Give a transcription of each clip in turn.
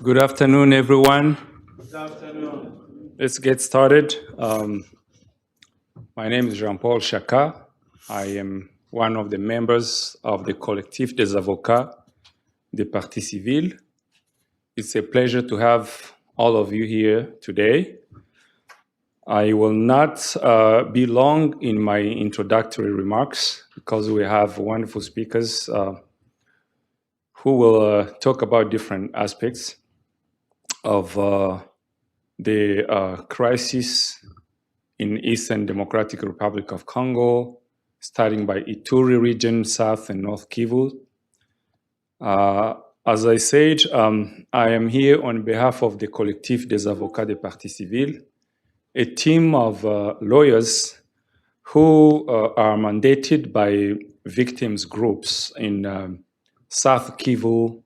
Good afternoon, everyone. Good afternoon. Let's get started. My name is Jean-Paul Chaka. I am one of the members of the Collectif des Avocats des Partis Civils. It's a pleasure to have all of you here today. I will not be long in my introductory remarks because we have wonderful speakers who will talk about different aspects of the crisis in Eastern Democratic Republic of Congo, starting by Ituri region, South and North Kivu. As I said, I am here on behalf of the Collectif des Avocats des Partis Civils, a team of lawyers who are mandated by victims groups in South Kivu,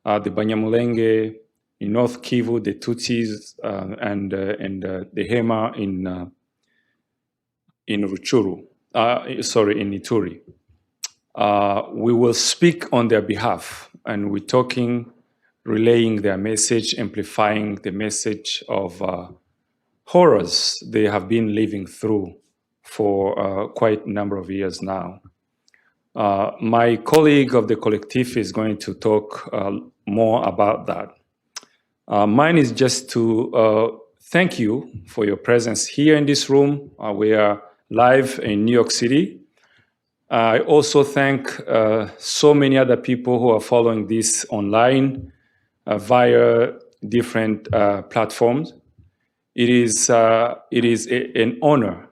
the Banyamulenge, in North Kivu, the Tutsis, and the Hema in Ruchuru, in Ituri. We will speak on their behalf, and we're talking, relaying their message, amplifying the message of horrors they have been living through for quite a number of years now. My colleague of the collective is going to talk more about that. Mine is just to thank you for your presence here in this room. We are live in New York City. I also thank so many other people who are following this online via different platforms. It is an honor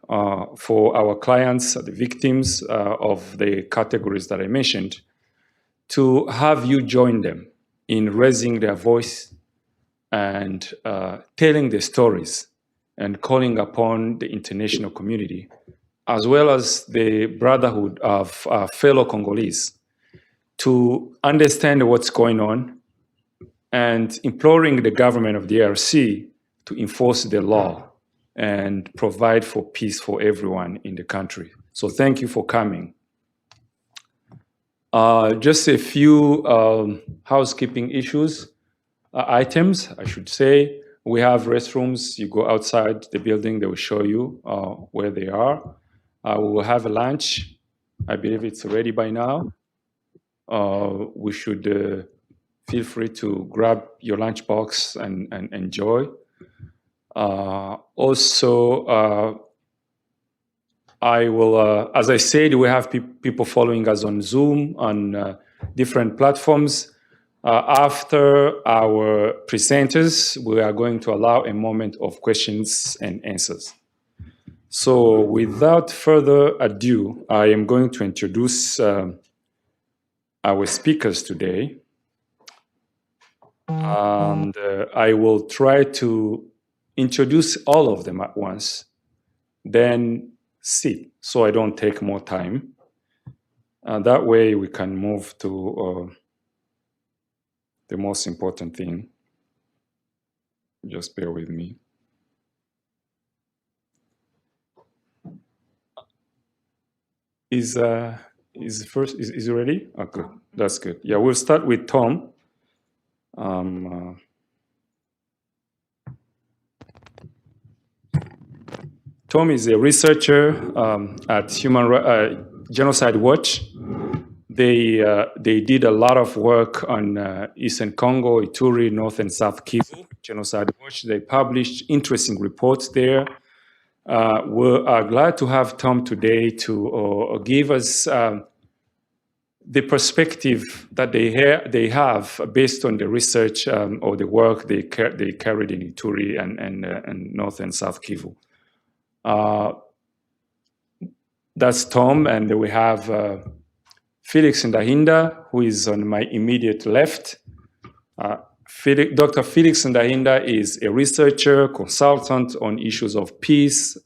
for our clients, the victims of the categories that I mentioned, to have you join them in raising their voice and telling the stories and calling upon the international community, as well as the brotherhood of fellow Congolese, to understand what's going on and imploring the government of the DRC to enforce the law and provide for peace for everyone in the country. So thank you for coming. Just a few housekeeping items, I should say. We have restrooms. You go outside the building, they will show you where they are. We will have a lunch. I believe it's ready by now. We should feel free to grab your lunchbox and enjoy. Also, I will, as I said, we have people following us on Zoom, on different platforms. After our presenters, we are going to allow a moment of questions and answers. So without further ado, I am going to introduce our speakers today. And I will try to introduce all of them at once, then sit, so I don't take more time. That way we can move to the most important thing. Just bear with me. Is it ready? Oh, good. That's good. Yeah, we'll start with Tom. Tom is a researcher at Genocide Watch. They did a lot of work on Eastern Congo, Ituri, North and South Kivu. Genocide Watch. They published interesting reports there. We are glad to have Tom today to give us the perspective that they have based on the research or the work they carried in Ituri and North and South Kivu. That's Tom, and we have Felix Ndahinda, who is on my immediate left. Dr. Felix Ndahinda is a researcher, consultant on issues of peace,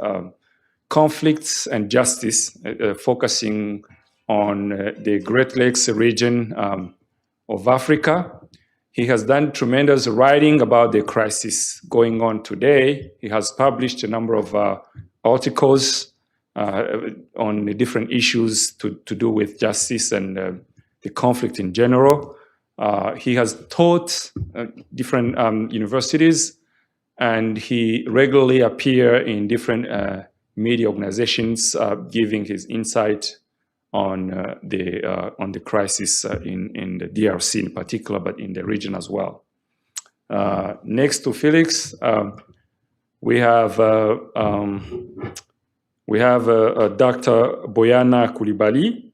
conflicts, and justice, focusing on the Great Lakes region of Africa. He has done tremendous writing about the crisis going on today. He has published a number of articles on the different issues to do with justice and the conflict in general. He has taught different universities, and he regularly appears in different media organizations, giving his insight on the crisis in the DRC in particular, but in the region as well. Next to Felix, we have Dr. Boyana Koulibaly.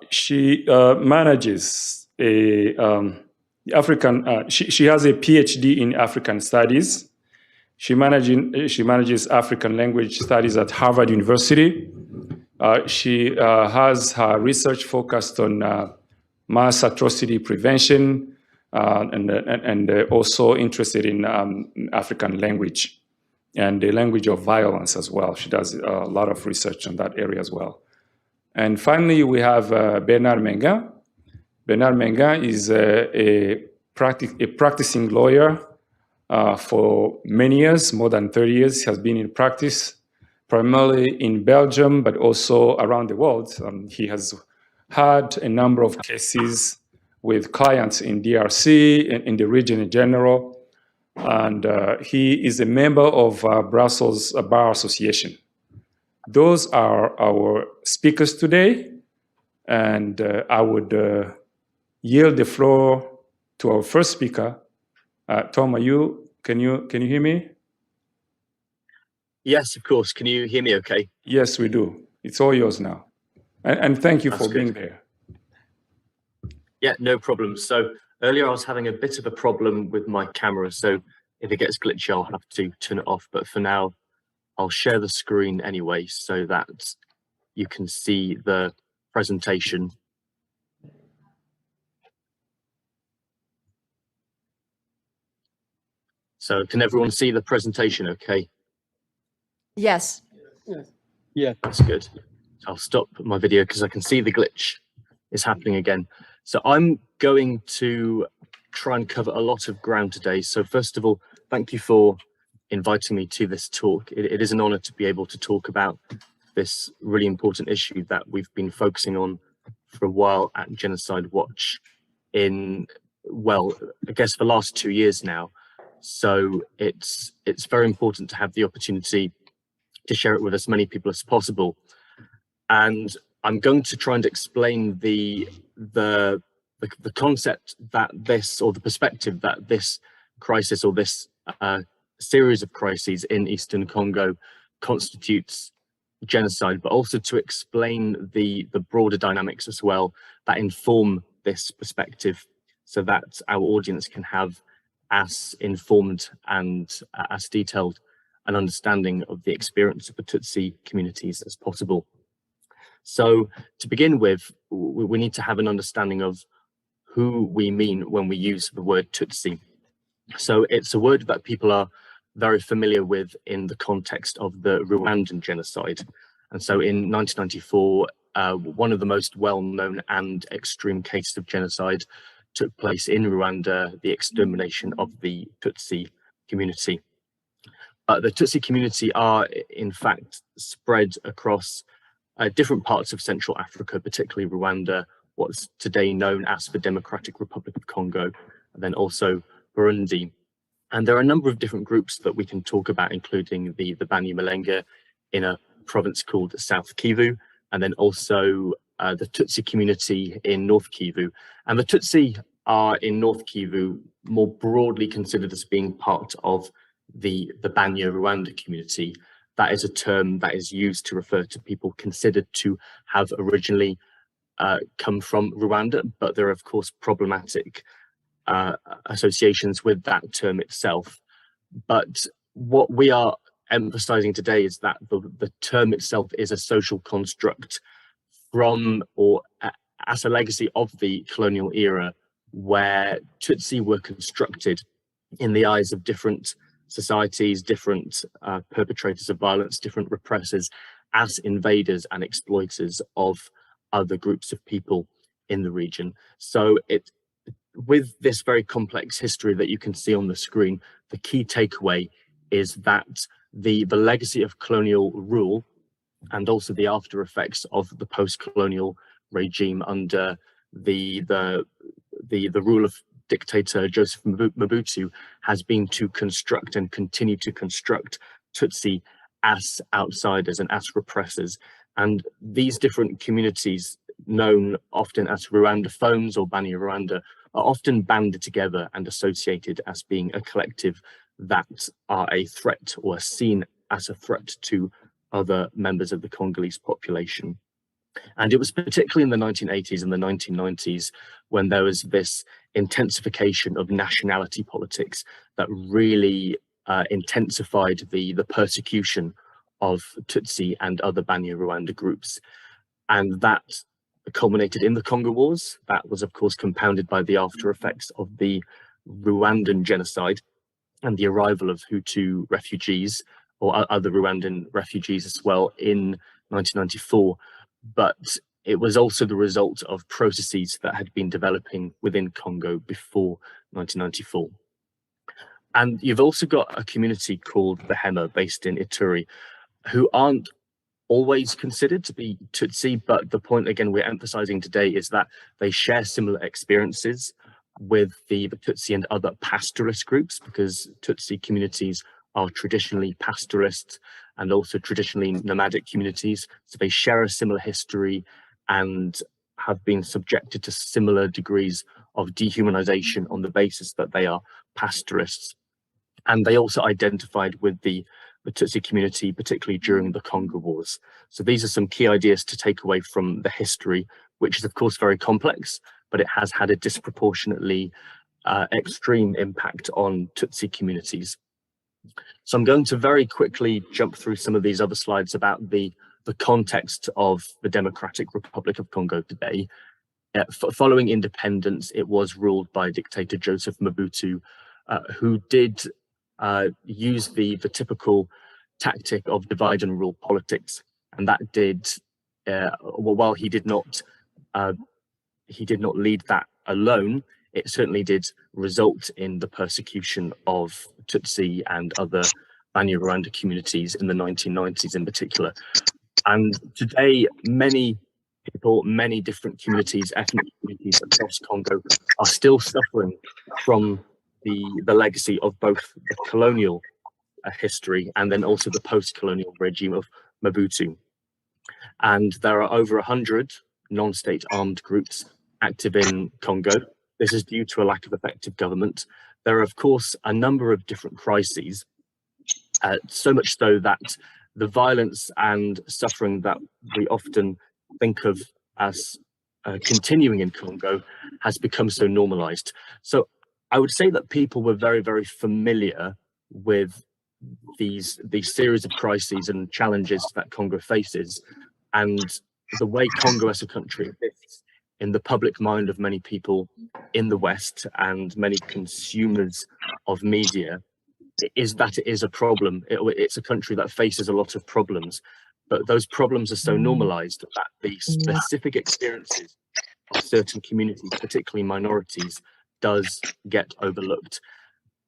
She manages a African. She has a PhD in African Studies. She manages African Language Studies at Harvard University. She has her research focused on mass atrocity prevention and also interested in African language and the language of violence as well. She does a lot of research on that area as well. And finally, we have Bernard Menga. Bernard Menga is a practicing lawyer for many years, more than 30 years. He has been in practice, primarily in Belgium, but also around the world. He has had a number of cases with clients in DRC, in the region in general, and he is a member of Brussels Bar Association. Those are our speakers today, and I would yield the floor to our first speaker. Tom, can you hear me? Yes, of course. Can you hear me okay? Yes, we do. It's all yours now. And thank you for being there. Yeah, no problem. So earlier I was having a bit of a problem with my camera, so if it gets glitchy, I'll have to turn it off. But for now, I'll share the screen anyway so that you can see the presentation. So can everyone see the presentation okay? Yes. Yeah, that's good. I'll stop my video because I can see the glitch is happening again. So I'm going to try and cover a lot of ground today. So first of all, thank you for inviting me to this talk. It is an honor to be able to talk about this really important issue that we've been focusing on for a while at Genocide Watch in, well, I guess the last 2 years now. So it's very important to have the opportunity to share it with as many people as possible. And I'm going to try and explain the concept that this, or the perspective that this crisis, or this series of crises in Eastern Congo constitutes genocide, but also to explain the broader dynamics as well that inform this perspective, so that our audience can have as informed and as detailed an understanding of the experience of the Tutsi communities as possible. So to begin with, we need to have an understanding of who we mean when we use the word Tutsi. So it's a word that people are very familiar with in the context of the Rwandan genocide. And so in 1994, one of the most well-known and extreme cases of genocide took place in Rwanda, the extermination of the Tutsi community. The Tutsi community are in fact spread across different parts of Central Africa, particularly Rwanda, what's today known as the Democratic Republic of Congo, and then also Burundi. And there are a number of different groups that we can talk about, including the Banyamulenge in a province called South Kivu, and then also the Tutsi community in North Kivu. And the Tutsi are in North Kivu more broadly considered as being part of the Banya Rwanda community. That is a term that is used to refer to people considered to have originally come from Rwanda, but there are of course problematic associations with that term itself. But what we are emphasizing today is that the term itself is a social construct from, or as a legacy of, the colonial era, where Tutsi were constructed in the eyes of different societies, different perpetrators of violence, different repressors, as invaders and exploiters of other groups of people in the region. So with this very complex history that you can see on the screen, the key takeaway is that the legacy of colonial rule and also the after effects of the post-colonial regime under the rule of dictator Joseph Mobutu has been to construct and continue to construct Tutsi as outsiders and as repressors. And these different communities, known often as Rwandophones or Bani Rwanda, are often banded together and associated as being a collective that are a threat or are seen as a threat to other members of the Congolese population. And it was particularly in the 1980s and the 1990s when there was this intensification of nationality politics that really intensified the persecution of Tutsi and other Banyarwanda groups. And that culminated in the Congo Wars. That was, of course, compounded by the after effects of the Rwandan genocide and the arrival of Hutu refugees or other Rwandan refugees as well in 1994. But it was also the result of processes that had been developing within Congo before 1994. And you've also got a community called the Hema based in Ituri, who aren't always considered to be Tutsi, but the point again we're emphasizing today is that they share similar experiences with the Tutsi and other pastoralist groups, because Tutsi communities are traditionally pastoralist and also traditionally nomadic communities. So they share a similar history and have been subjected to similar degrees of dehumanization on the basis that they are pastoralists. And they also identified with the Tutsi community, particularly during the Congo Wars. So these are some key ideas to take away from the history, which is of course very complex, but it has had a disproportionately extreme impact on Tutsi communities. So I'm going to very quickly jump through some of these other slides about the context of the Democratic Republic of Congo today. Following independence, it was ruled by dictator Joseph Mobutu, who did use the typical tactic of divide and rule politics, and that did while he did not lead that alone, it certainly did result in the persecution of Tutsi and other Banyarwanda communities in the 1990s in particular. And today, many people, many different communities, ethnic communities across Congo are still suffering from the legacy of both the colonial history and then also the post-colonial regime of Mobutu. And there are over 100 non-state armed groups active in Congo. This is due to a lack of effective government. There are, of course, a number of different crises, so much so that the violence and suffering that we often think of as continuing in Congo has become so normalized. So I would say that people were very, very familiar with these series of crises and challenges that Congo faces, and the way Congo as a country exists in the public mind of many people in the West and many consumers of media is that it is a problem. It's a country that faces a lot of problems, but those problems are so normalized that the specific experiences of certain communities, particularly minorities, does get overlooked.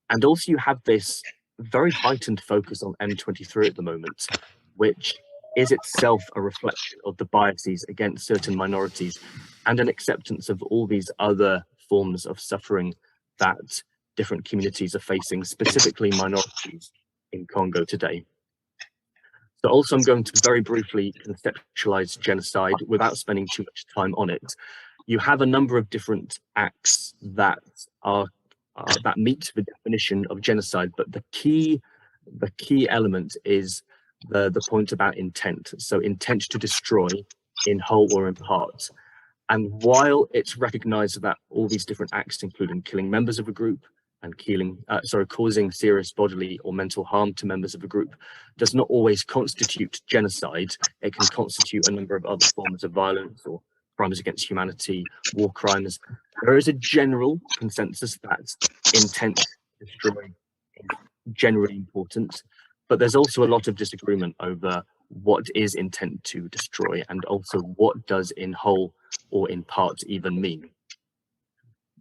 And also you have this very heightened focus on M23 at the moment, which is itself a reflection of the biases against certain minorities and an acceptance of all these other forms of suffering that different communities are facing, specifically minorities in Congo today. So also I'm going to very briefly conceptualize genocide without spending too much time on it. You have a number of different acts that are that meet the definition of genocide, but the key element is the point about intent. So intent to destroy in whole or in part. And while it's recognized that all these different acts, including killing members of a group and causing serious bodily or mental harm to members of a group, does not always constitute genocide, it can constitute a number of other forms of violence or crimes against humanity, war crimes. There is a general consensus that intent to destroy is generally important, but there's also a lot of disagreement over what is intent to destroy and also what does in whole or in part even mean.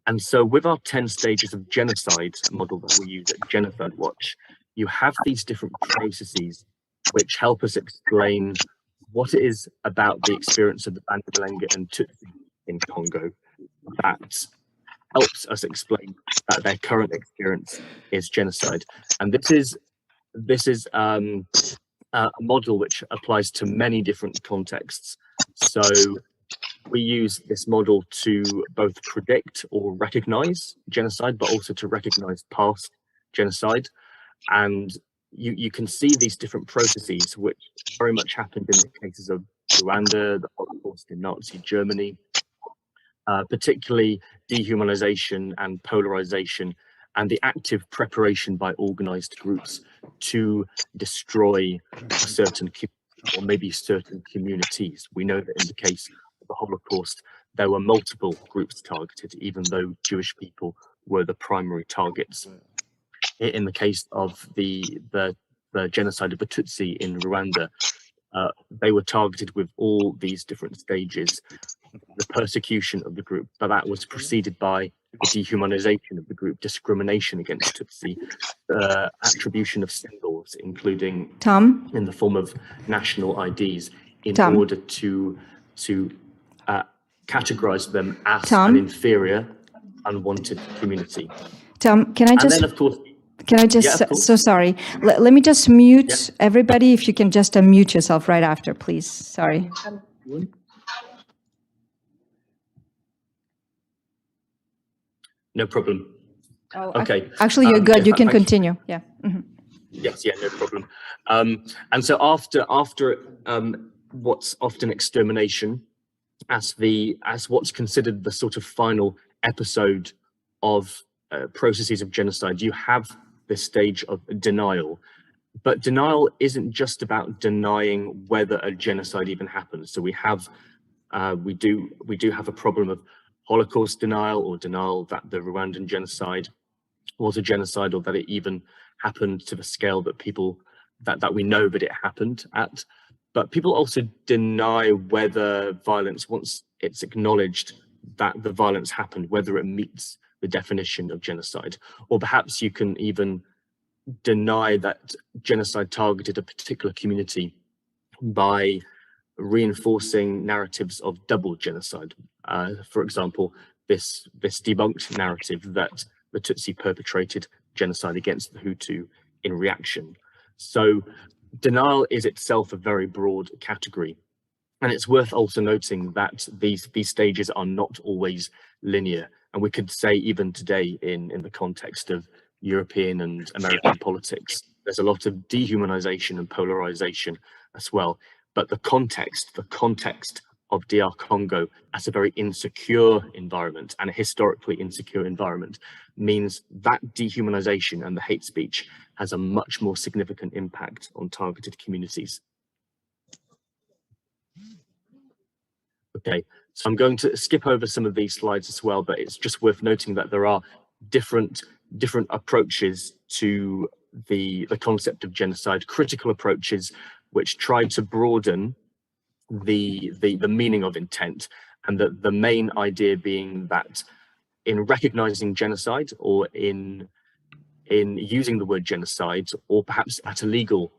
And so with our 10 stages of genocide model that we use at Genocide Watch, you have these different processes which help us explain what it is about the experience of the Banyarwanda and Tutsi in Congo that helps us explain that their current experience is genocide. And this is a model which applies to many different contexts. So we use this model to both predict or recognize genocide, but also to recognize past genocide. And you can see these different processes, which very much happened in the cases of Rwanda, the Holocaust in Nazi Germany, particularly dehumanization and polarization, and the active preparation by organized groups to destroy a certain community, or maybe certain communities. We know that in the case of the Holocaust, there were multiple groups targeted, even though Jewish people were the primary targets. In the case of the genocide of the Tutsi in Rwanda, they were targeted with all these different stages, the persecution of the group, but that was preceded by the dehumanization of the group, discrimination against Tutsi, attribution of symbols, including Tom? in the form of national IDs, in Tom? order to categorize them as Tom? an inferior, unwanted community. Tom, can I And just... then, of course, Can I just, Yeah, of course. so sorry. Let me just mute everybody. If you can just unmute yourself right after, please. Sorry. No problem. Oh, Okay. Actually, you're good. yeah, You can thank you. continue. Yeah. Yes, yeah, no problem. And so after what's often extermination, as what's considered the sort of final episode of processes of genocide, you have this stage of denial. But denial isn't just about denying whether a genocide even happened. So we do have a problem of Holocaust denial, or denial that the Rwandan genocide was a genocide, or that it even happened to the scale that people that we know that it happened at. But people also deny whether violence, once it's acknowledged that the violence happened, whether it meets the definition of genocide. Or perhaps you can even deny that genocide targeted a particular community by reinforcing narratives of double genocide. For example, this debunked narrative that the Tutsi perpetrated genocide against the Hutu in reaction. So denial is itself a very broad category. And it's worth also noting that these stages are not always linear. And we could say even today in the context of European and American politics, there's a lot of dehumanization and polarization as well. But the context of DR Congo as a very insecure environment, and a historically insecure environment, means that dehumanization and the hate speech has a much more significant impact on targeted communities. Okay, so I'm going to skip over some of these slides as well, but it's just worth noting that there are different approaches to the concept of genocide, critical approaches which try to broaden the meaning of intent, and the main idea being that in recognizing genocide, or in using the word genocide, or perhaps at a legal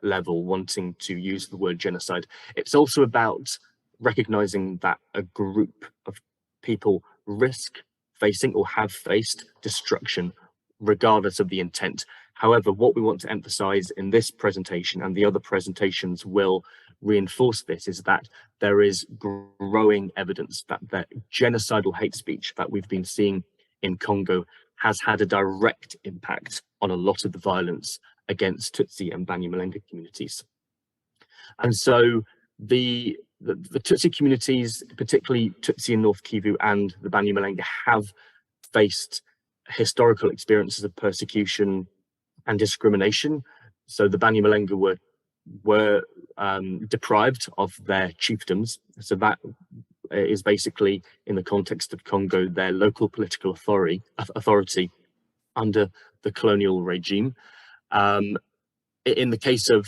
level wanting to use the word genocide, it's also about recognizing that a group of people risk facing or have faced destruction regardless of the intent. However, what we want to emphasize in this presentation, and the other presentations will reinforce this, is that there is growing evidence that the genocidal hate speech that we've been seeing in Congo has had a direct impact on a lot of the violence against Tutsi and Banyamulenge communities. And so the Tutsi communities, particularly Tutsi in North Kivu and the Banyamulenge, have faced historical experiences of persecution and discrimination. So the Banyamulenge were deprived of their chiefdoms. So that is basically, in the context of Congo, their local political authority under the colonial regime. In the case of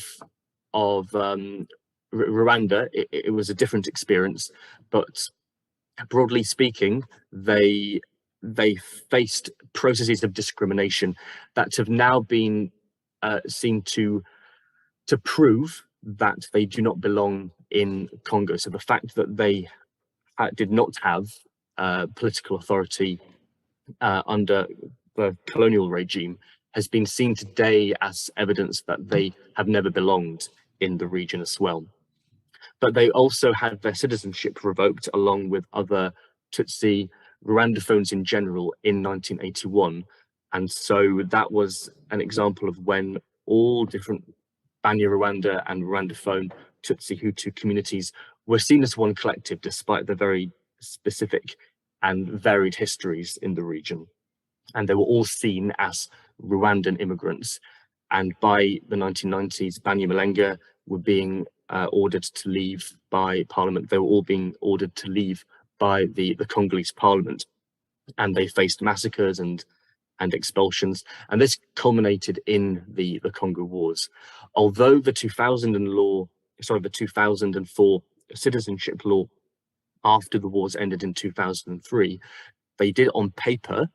Rwanda, it was a different experience, but broadly speaking, they faced processes of discrimination that have now been seen to prove that they do not belong in Congo. So the fact that they did not have political authority under the colonial regime has been seen today as evidence that they have never belonged in the region as well. But they also had their citizenship revoked along with other Tutsi Rwandophones in general in 1981. And so that was an example of when all different Banya-Rwanda and Rwandophone Tutsi Hutu communities were seen as one collective, despite the very specific and varied histories in the region. And they were all seen as Rwandan immigrants. And by the 1990s, Banyamulenge were being ordered to leave by parliament. They were all being ordered to leave by the Congolese parliament. And they faced massacres and expulsions. And this culminated in the Congo Wars. Although the 2004 citizenship law after the wars ended in 2003, they did on paper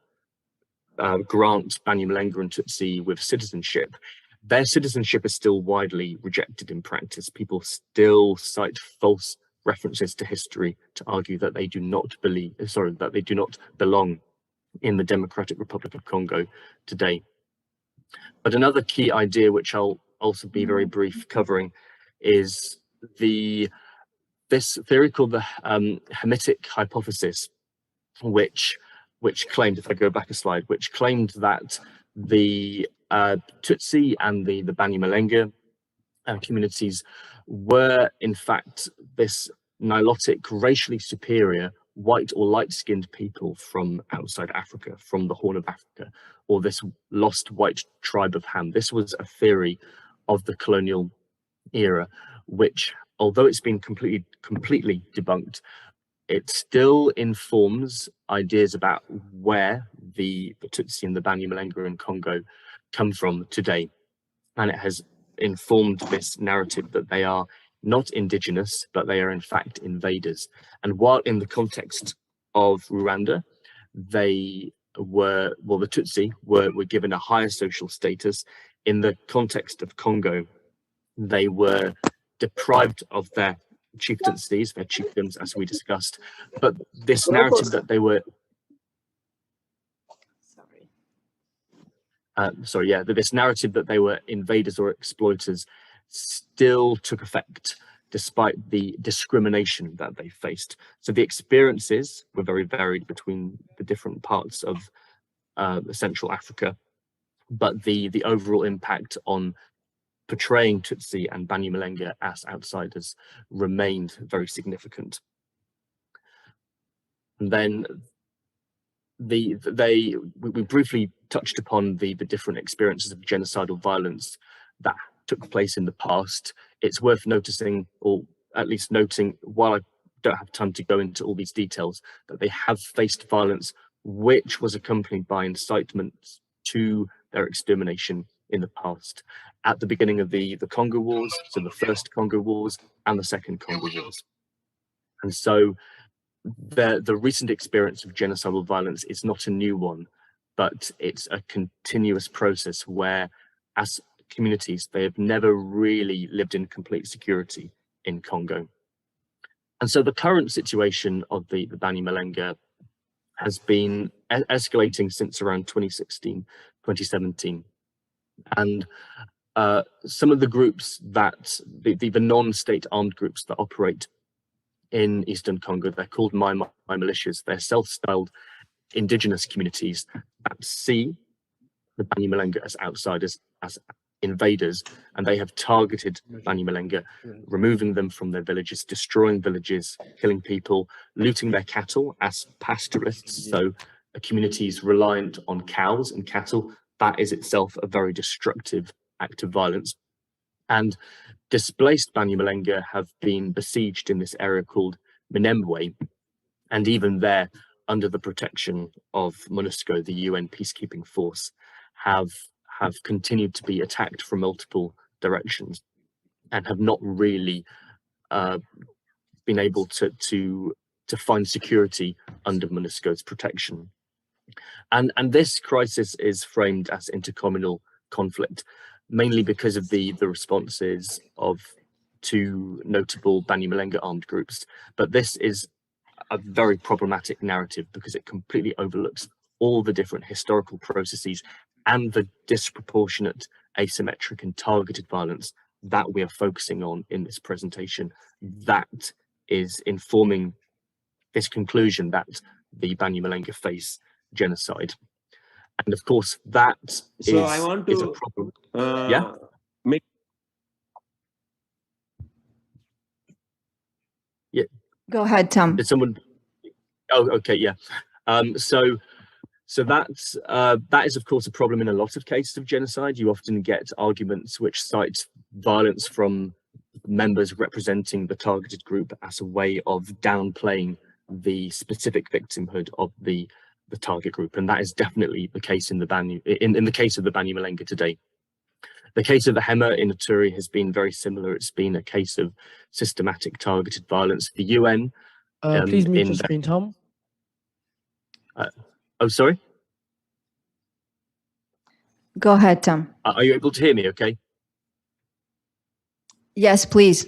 grant Banyamulenge and Tutsi with citizenship. Their citizenship is still widely rejected in practice. People still cite false references to history to argue that they do not belong in the Democratic Republic of Congo today. But another key idea, which I'll also be very brief covering, is this theory called the Hamitic hypothesis, which claimed, if I go back a slide, which claimed that the Tutsi and the Banyamulenge communities were in fact this Nilotic, racially superior, white or light-skinned people from outside Africa, from the Horn of Africa, or this lost white tribe of Ham. This was a theory of the colonial era, which, although it's been completely debunked, it still informs ideas about where the Tutsi and the Banyamulenge in Congo come from today. And it has informed this narrative that they are not indigenous, but they are in fact invaders. And while in the context of Rwanda, the Tutsi were given a higher social status. In the context of Congo, they were deprived of their chieftaincies, their chiefdoms, as we discussed. But this narrative that they were this narrative that they were invaders or exploiters still took effect despite the discrimination that they faced. So the experiences were very varied between the different parts of Central Africa, but the overall impact on portraying Tutsi and Banyamulenge as outsiders remained very significant. And then we briefly touched upon the different experiences of genocidal violence that took place in the past. It's worth noticing, or at least noting, while I don't have time to go into all these details, that they have faced violence which was accompanied by incitement to their extermination in the past, at the beginning of the Congo Wars, so the first Congo Wars and the second Congo Wars. And so the recent experience of genocidal violence is not a new one, but it's a continuous process where, as communities, they have never really lived in complete security in Congo. And so the current situation of the Banyamulenge has been escalating since around 2016, 2017. And some of the groups that, the non-state armed groups that operate in Eastern Congo, they're called my militias. They're self-styled indigenous communities that see the Banyamulenge as outsiders, as invaders, and they have targeted Banyamulenge, removing them from their villages, destroying villages, killing people, looting their cattle as pastoralists. So a community is reliant on cows and cattle. That is itself a very destructive act of violence. And displaced Banyamulenge have been besieged in this area called Minembwe, and even there, under the protection of MONUSCO, the UN peacekeeping force, have continued to be attacked from multiple directions and have not really been able to find security under MONUSCO's protection. And this crisis is framed as intercommunal conflict, mainly because of the responses of two notable Banyamulenge armed groups. But this is a very problematic narrative because it completely overlooks all the different historical processes and the disproportionate, asymmetric and targeted violence that we are focusing on in this presentation. That is informing this conclusion that the Banyumalenga face genocide. And of course, that is a problem. Yeah? Yeah. Go ahead, Tom. Did someone? Oh, okay, yeah. So that is of course a problem in a lot of cases of genocide. You often get arguments which cite violence from members representing the targeted group as a way of downplaying the specific victimhood of the target group, and that is definitely the case in the case of the Banyumalenga today. The case of the Hema in Ituri has been very similar. It's been a case of systematic targeted violence. The UN. Please mute your screen, Tom. Oh, sorry. Go ahead, Tom. Are you able to hear me? Okay. Yes, please.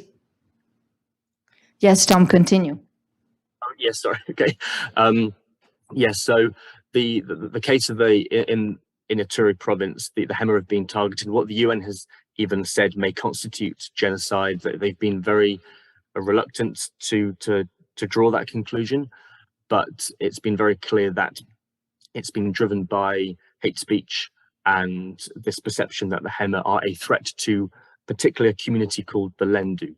Yes, Tom, continue. Oh, yes, sorry. Okay. Yes. So the case of in Ituri province, the Hema have been targeted. What the UN has even said may constitute genocide. They've been very reluctant to draw that conclusion, but it's been very clear that it's been driven by hate speech and this perception that the Hema are a threat to particularly a community called the Lendu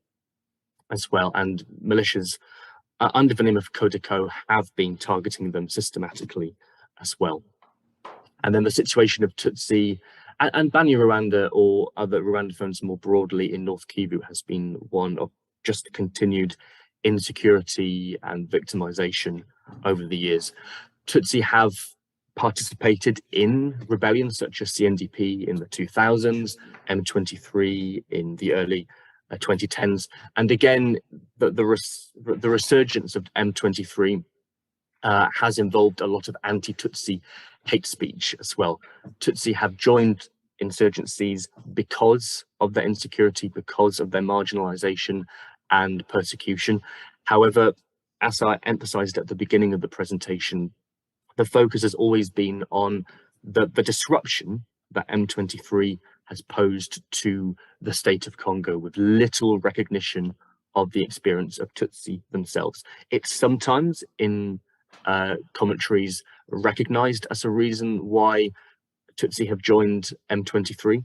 as well, and militias under the name of Codeco have been targeting them systematically as well. And then the situation of Tutsi and Banyarwanda or other Rwandophones more broadly in North Kivu has been one of just continued insecurity and victimization over the years. Tutsi have participated in rebellions such as CNDP in the 2000s, M23 in the early 2010s, and again the resurgence of M23 has involved a lot of anti-Tutsi hate speech as well. Tutsi have joined insurgencies because of their insecurity, because of their marginalization and persecution. However, as I emphasized at the beginning of the presentation, the focus has always been on the disruption that M23 has posed to the state of Congo, with little recognition of the experience of Tutsi themselves. It's sometimes in commentaries recognized as a reason why Tutsi have joined M23,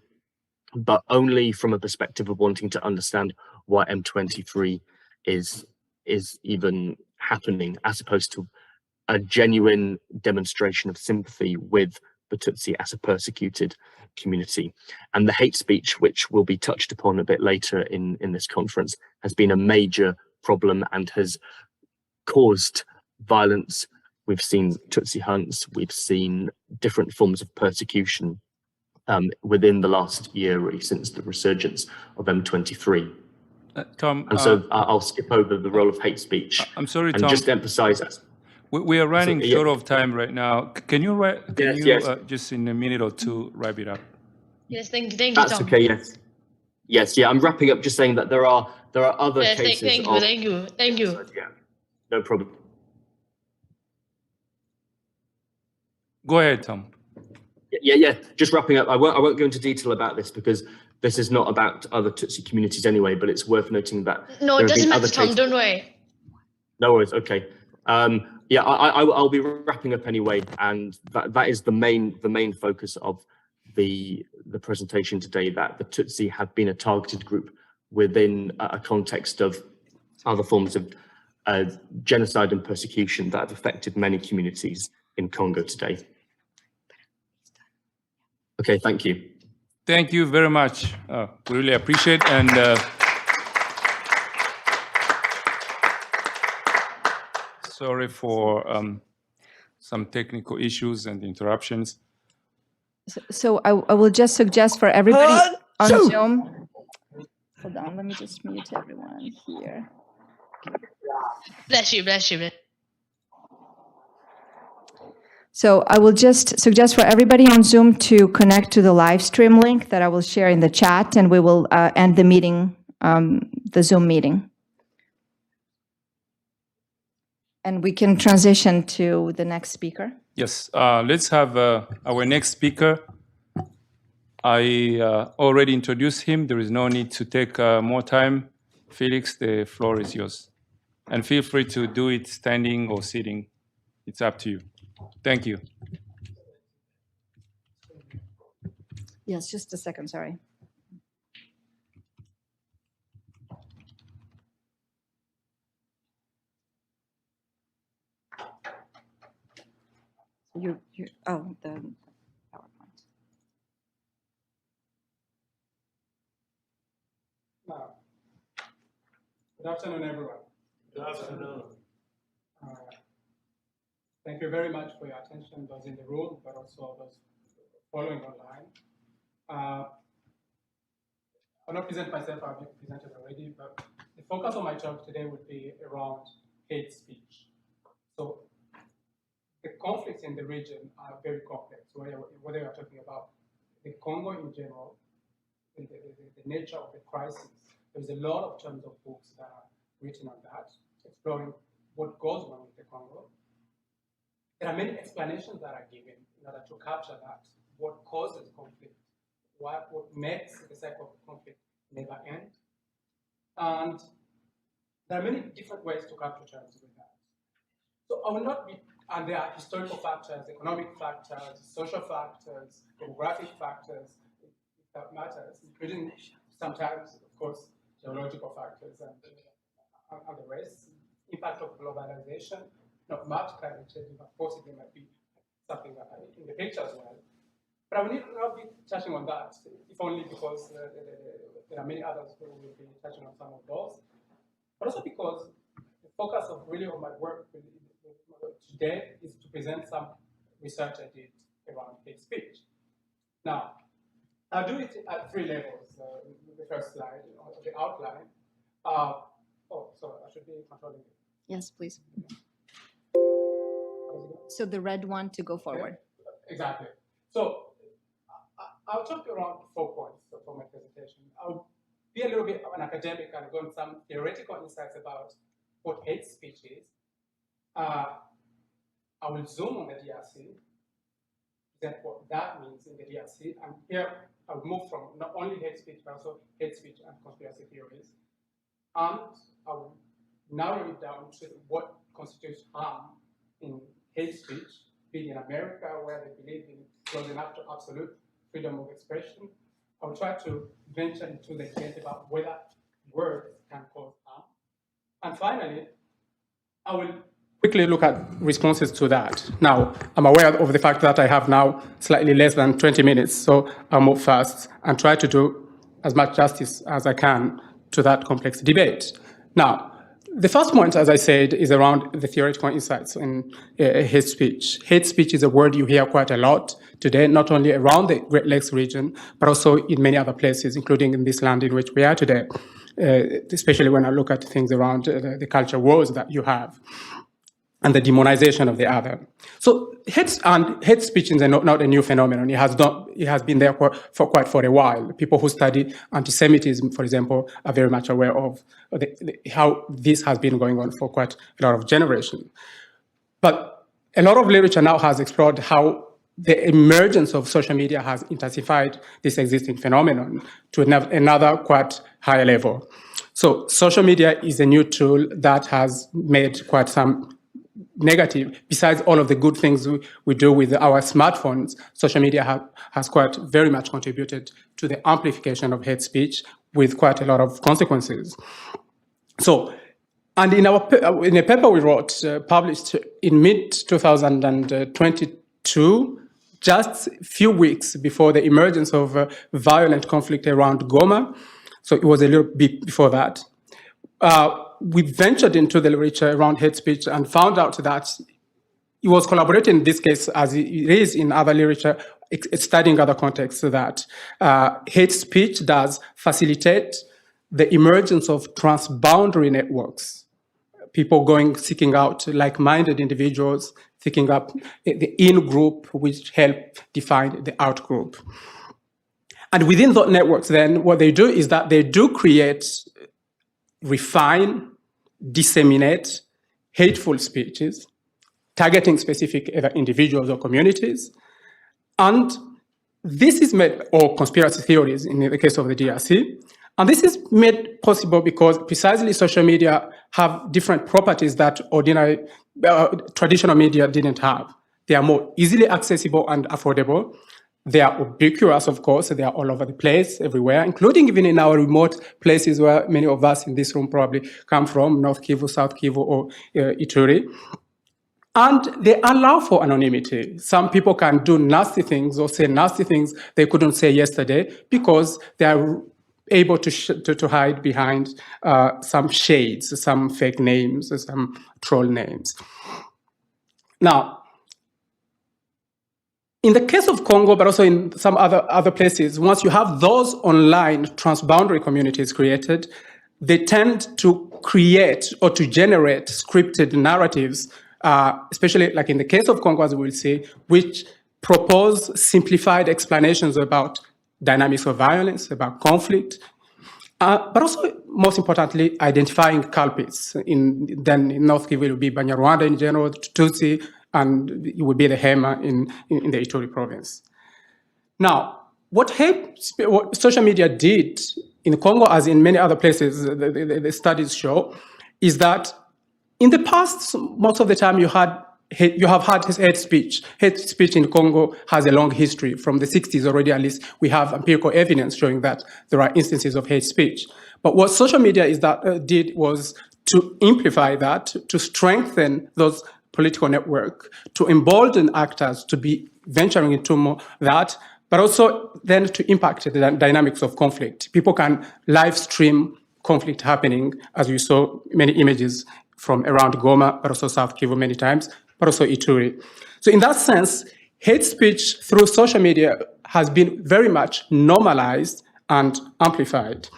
but only from a perspective of wanting to understand why M23 is even happening, as opposed to a genuine demonstration of sympathy with the Tutsi as a persecuted community. And the hate speech, which will be touched upon a bit later in this conference, has been a major problem and has caused violence. We've seen Tutsi hunts, we've seen different forms of persecution within the last year, really, since the resurgence of M23. Tom, and so I'll skip over the role of hate speech. I'm sorry, and Tom. just emphasize that. We are running short of time right now. Can you Yes. Just in a minute or two wrap it up? Yes, thank you, That's Tom. okay. Yes. Yeah. I'm wrapping up, just saying that there are other Yes, cases. thank you. Yeah. No problem. Go ahead, Tom. Yeah. Just wrapping up. I won't go into detail about this because this is not about other Tutsi communities anyway. But it's worth noting that No, it doesn't matter, Tom. Don't worry. No worries. Okay. Yeah, I'll be wrapping up anyway, and that is the main focus of the presentation today. That the Tutsi have been a targeted group within a context of other forms of genocide and persecution that have affected many communities in Congo today. Okay, thank you. Thank you very much. We really appreciate and. Sorry for some technical issues and interruptions. So I will just suggest for everybody on Zoom. Hold on, let me just mute everyone here. Bless you. So I will just suggest for everybody on Zoom to connect to the live stream link that I will share in the chat, and we will end the meeting, the Zoom meeting. And we can transition to the next speaker. Yes, let's have our next speaker. I already introduced him. There is no need to take more time. Felix, the floor is yours. And feel free to do it standing or sitting. It's up to you. Thank you. Yes, just a second, sorry. The PowerPoint. Good afternoon, everyone. Good afternoon. Thank you very much for your attention, those in the room, but also those following online. I'll not present myself, I've been presented already, but the focus of my talk today would be around hate speech. So the conflicts in the region are very complex, whether you're talking about the Congo in general, the nature of the crisis. There's a lot of terms of books that are written on that, exploring what goes on with the Congo. There are many explanations that are given in order to capture that, what causes conflict, what makes the cycle of conflict never end. And there are many different ways to come to terms with that. So I will not be, and there are historical factors, economic factors, social factors, demographic factors, that matters, including sometimes, of course, geological factors and the rest, impact of globalization, not much climate change, but possibly might be something that in the picture as well. But I will not be touching on that, if only because there are many others who will be touching on some of those, but also because the focus of really of my work today is to present some research I did around hate speech. Now, I'll do it at three levels. The first slide, the outline. So I should be controlling it. Yes, please. So the red one to go forward. Yeah, exactly. So I'll talk around 4 points for my presentation. I'll be a little bit of an academic and go on some theoretical insights about what hate speech is. I will zoom on the DRC, then what that means in the DRC, and here I'll move from not only hate speech, but also hate speech and conspiracy theories. And I will narrow it down to what constitutes harm in hate speech, be it in America, where they believe in close enough to absolute freedom of expression. I will try to venture into the debate about whether words can cause harm. And finally, I will quickly look at responses to that. Now, I'm aware of the fact that I have now slightly less than 20 minutes, so I'll move fast and try to do as much justice as I can to that complex debate. Now, the first point, as I said, is around the theoretical insights in hate speech. Hate speech is a word you hear quite a lot today, not only around the Great Lakes region, but also in many other places, including in this land in which we are today, especially when I look at things around the culture wars that you have and the demonization of the other. So hate speech is not a new phenomenon. It has been there for a while. People who study anti-Semitism, for example, are very much aware of how this has been going on for quite a lot of generations. But a lot of literature now has explored how the emergence of social media has intensified this existing phenomenon to another quite higher level. So social media is a new tool that has made quite some negative. Besides all of the good things we do with our smartphones, social media has quite very much contributed to the amplification of hate speech with quite a lot of consequences. So, and in a paper we wrote, published in mid-2022, just a few weeks before the emergence of violent conflict around Goma, so it was a little bit before that, we ventured into the literature around hate speech and found out that it was collaborating in this case, as it is in other literature, studying other contexts, that hate speech does facilitate the emergence of transboundary networks, people seeking out like-minded individuals, seeking up the in-group, which help define the out-group. And within those networks, then, what they do is that they do create, refine, disseminate, hateful speeches, targeting specific either individuals or communities. And this is made, or conspiracy theories in the case of the DRC. And this is made possible because precisely social media have different properties that ordinary traditional media didn't have. They are more easily accessible and affordable. They are ubiquitous, of course. They are all over the place, everywhere, including even in our remote places where many of us in this room probably come from, North Kivu, South Kivu, or Ituri. And they allow for anonymity. Some people can do nasty things or say nasty things they couldn't say yesterday because they are able to hide behind some shades, some fake names, some troll names. Now, in the case of Congo, but also in some other places, once you have those online transboundary communities created, they tend to create or to generate scripted narratives, especially like in the case of Congo, as we'll see, which propose simplified explanations about dynamics of violence, about conflict, but also, most importantly, identifying culprits. Then in North Kivu, it will be Banyarwanda in general, Tutsi, and it would be the Hema in the Ituri province. Now, what social media did in Congo, as in many other places, the studies show, is that in the past, most of the time you have had hate speech. Hate speech in Congo has a long history. From the 60s already, at least, we have empirical evidence showing that there are instances of hate speech. But what social media did was to amplify that, to strengthen those political network, to embolden actors to be venturing into more that, but also then to impact the dynamics of conflict. People can live stream conflict happening, as we saw many images from around Goma, but also South Kivu many times, but also Ituri. So in that sense, hate speech through social media has been very much normalized and amplified.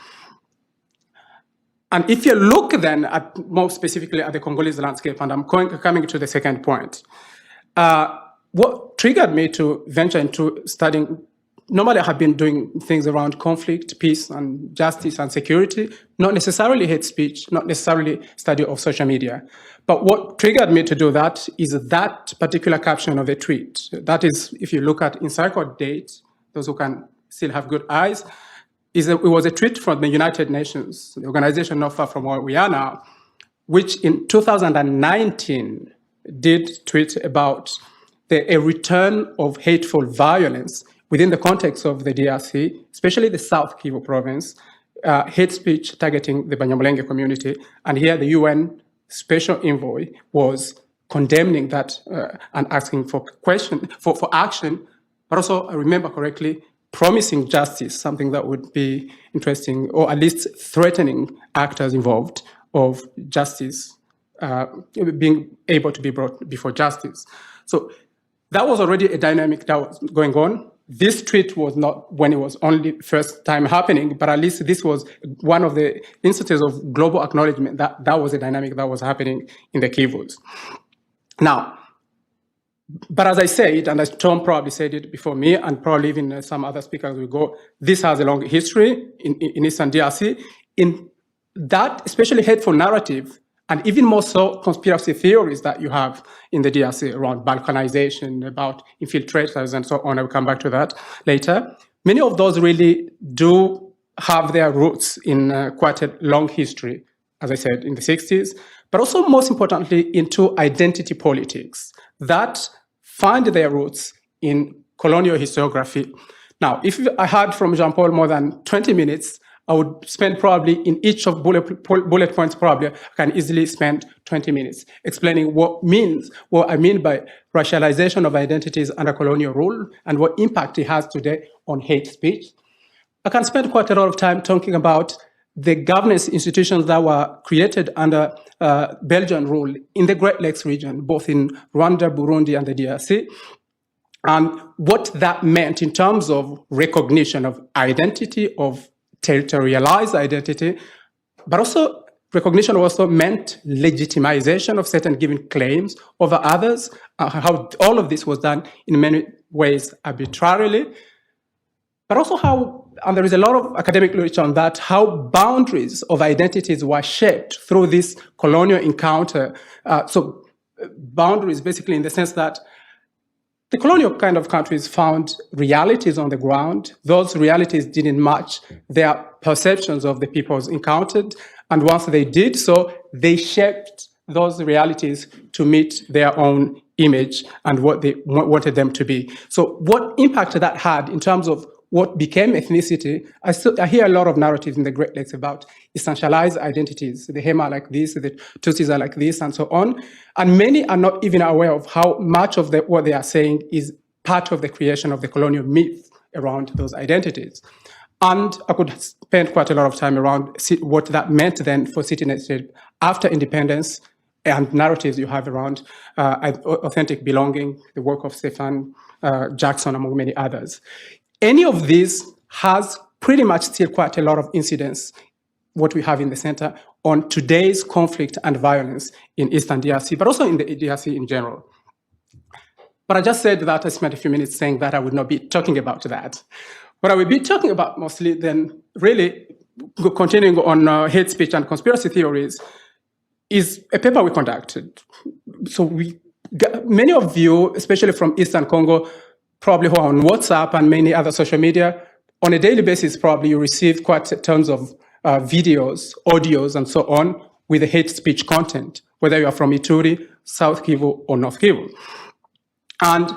And if you look then at more specifically at the Congolese landscape, and I'm coming to the second point, what triggered me to venture into studying, normally I have been doing things around conflict, peace, and justice and security, not necessarily hate speech, not necessarily study of social media. But what triggered me to do that is that particular caption of a tweet. That is, if you look at encircled date, those who can still have good eyes, it was a tweet from the United Nations, the organization not far from where we are now, which in 2019 did tweet about a return of hateful violence within the context of the DRC, especially the South Kivu province, hate speech targeting the Banyamulenge community. And here the UN special envoy was condemning that and asking for action, but also, I remember correctly, promising justice, something that would be interesting, or at least threatening actors involved of justice, being able to be brought before justice. So that was already a dynamic that was going on. This tweet was not when it was only first time happening, but at least this was one of the instances of global acknowledgement that that was a dynamic that was happening in the Kivus. Now, but as I said, and as Tom probably said it before me, and probably even some other speakers will go, this has a long history in Eastern DRC. In that, especially hateful narrative, and even more so conspiracy theories that you have in the DRC around balkanization, about infiltrators and so on, I'll come back to that later. Many of those really do have their roots in quite a long history, as I said, in the 60s, but also most importantly into identity politics that find their roots in colonial historiography. Now, if I had from Jean-Paul more than 20 minutes, I would spend probably in each of bullet points, probably I can easily spend 20 minutes explaining what I mean by racialization of identities under colonial rule and what impact it has today on hate speech. I can spend quite a lot of time talking about the governance institutions that were created under Belgian rule in the Great Lakes region, both in Rwanda, Burundi, and the DRC, and what that meant in terms of recognition of identity, of territorialized identity, but also recognition also meant legitimization of certain given claims over others, how all of this was done in many ways arbitrarily, but also how and there is a lot of academic literature on that, how boundaries of identities were shaped through this colonial encounter. So boundaries basically in the sense that the colonial kind of countries found realities on the ground. Those realities didn't match their perceptions of the peoples encountered. And once they did so, they shaped those realities to meet their own image and what they wanted them to be. So what impact that had in terms of what became ethnicity, I hear a lot of narratives in the Great Lakes about essentialized identities. The Hema are like this, the Tutsis are like this, and so on. And many are not even aware of how much of what they are saying is part of the creation of the colonial myth around those identities. And I could spend quite a lot of time around what that meant then for citizenship after independence and narratives you have around authentic belonging, the work of Stephen Jackson, among many others. Any of this has pretty much still quite a lot of incidence, what we have in the center, on today's conflict and violence in Eastern DRC, but also in the DRC in general. But I just said that I spent a few minutes saying that I would not be talking about that. What I will be talking about mostly then, really continuing on hate speech and conspiracy theories, is a paper we conducted. So many of you, especially from Eastern Congo, probably who are on WhatsApp and many other social media, on a daily basis, probably you receive quite tons of videos, audios, and so on with the hate speech content, whether you are from Ituri, South Kivu, or North Kivu. And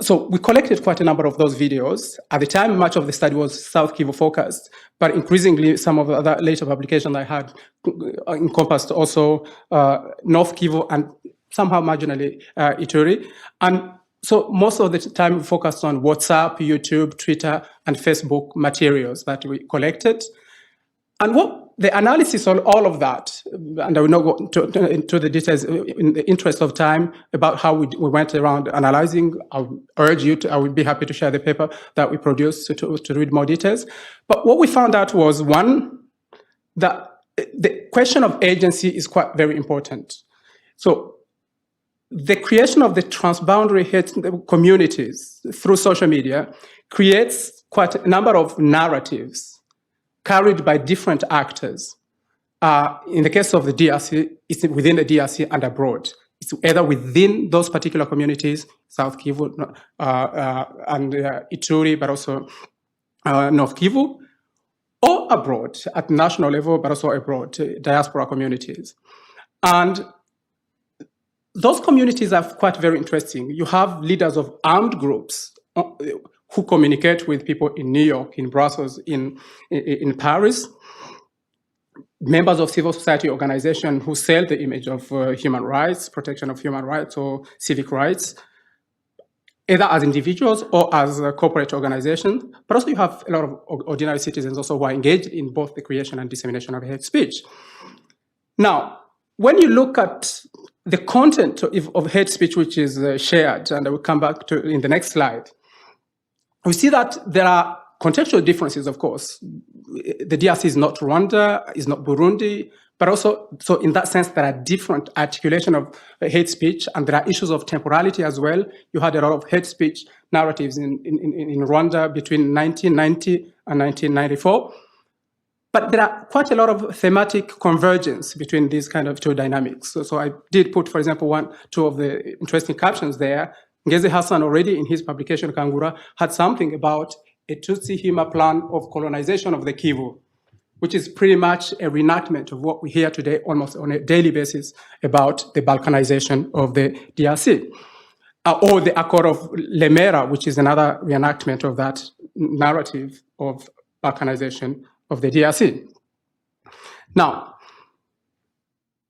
so we collected quite a number of those videos. At the time, much of the study was South Kivu focused, but increasingly some of the other later publications I had encompassed also North Kivu and somehow marginally Ituri. And so most of the time we focused on WhatsApp, YouTube, Twitter, and Facebook materials that we collected. And what the analysis on all of that, and I will not go into the details in the interest of time about how we went around analyzing. I would urge you I would be happy to share the paper that we produced to read more details. But what we found out was, one, that the question of agency is quite very important. So the creation of the transboundary hate communities through social media creates quite a number of narratives carried by different actors. In the case of the DRC, it's within the DRC and abroad. It's either within those particular communities, South Kivu and Ituri, but also North Kivu, or abroad at national level, but also abroad, diaspora communities. And those communities are quite very interesting. You have leaders of armed groups who communicate with people in New York, in Brussels, in Paris, members of civil society organizations who sell the image of human rights, protection of human rights or civic rights, either as individuals or as corporate organizations. But also you have a lot of ordinary citizens also who are engaged in both the creation and dissemination of hate speech. Now, when you look at the content of hate speech which is shared, and I will come back to in the next slide, we see that there are contextual differences, of course. The DRC is not Rwanda, is not Burundi, but also, so in that sense, there are different articulation of hate speech, and there are issues of temporality as well. You had a lot of hate speech narratives in Rwanda between 1990 and 1994. But there are quite a lot of thematic convergence between these kind of two dynamics. So I did put, for example, two of the interesting captions there. Ngeze Hassan already in his publication, Kangura, had something about a Tutsi Hima plan of colonization of the Kivu, which is pretty much a reenactment of what we hear today almost on a daily basis about the Balkanization of the DRC. Or the Accord of Lemera, which is another reenactment of that narrative of Balkanization of the DRC. Now,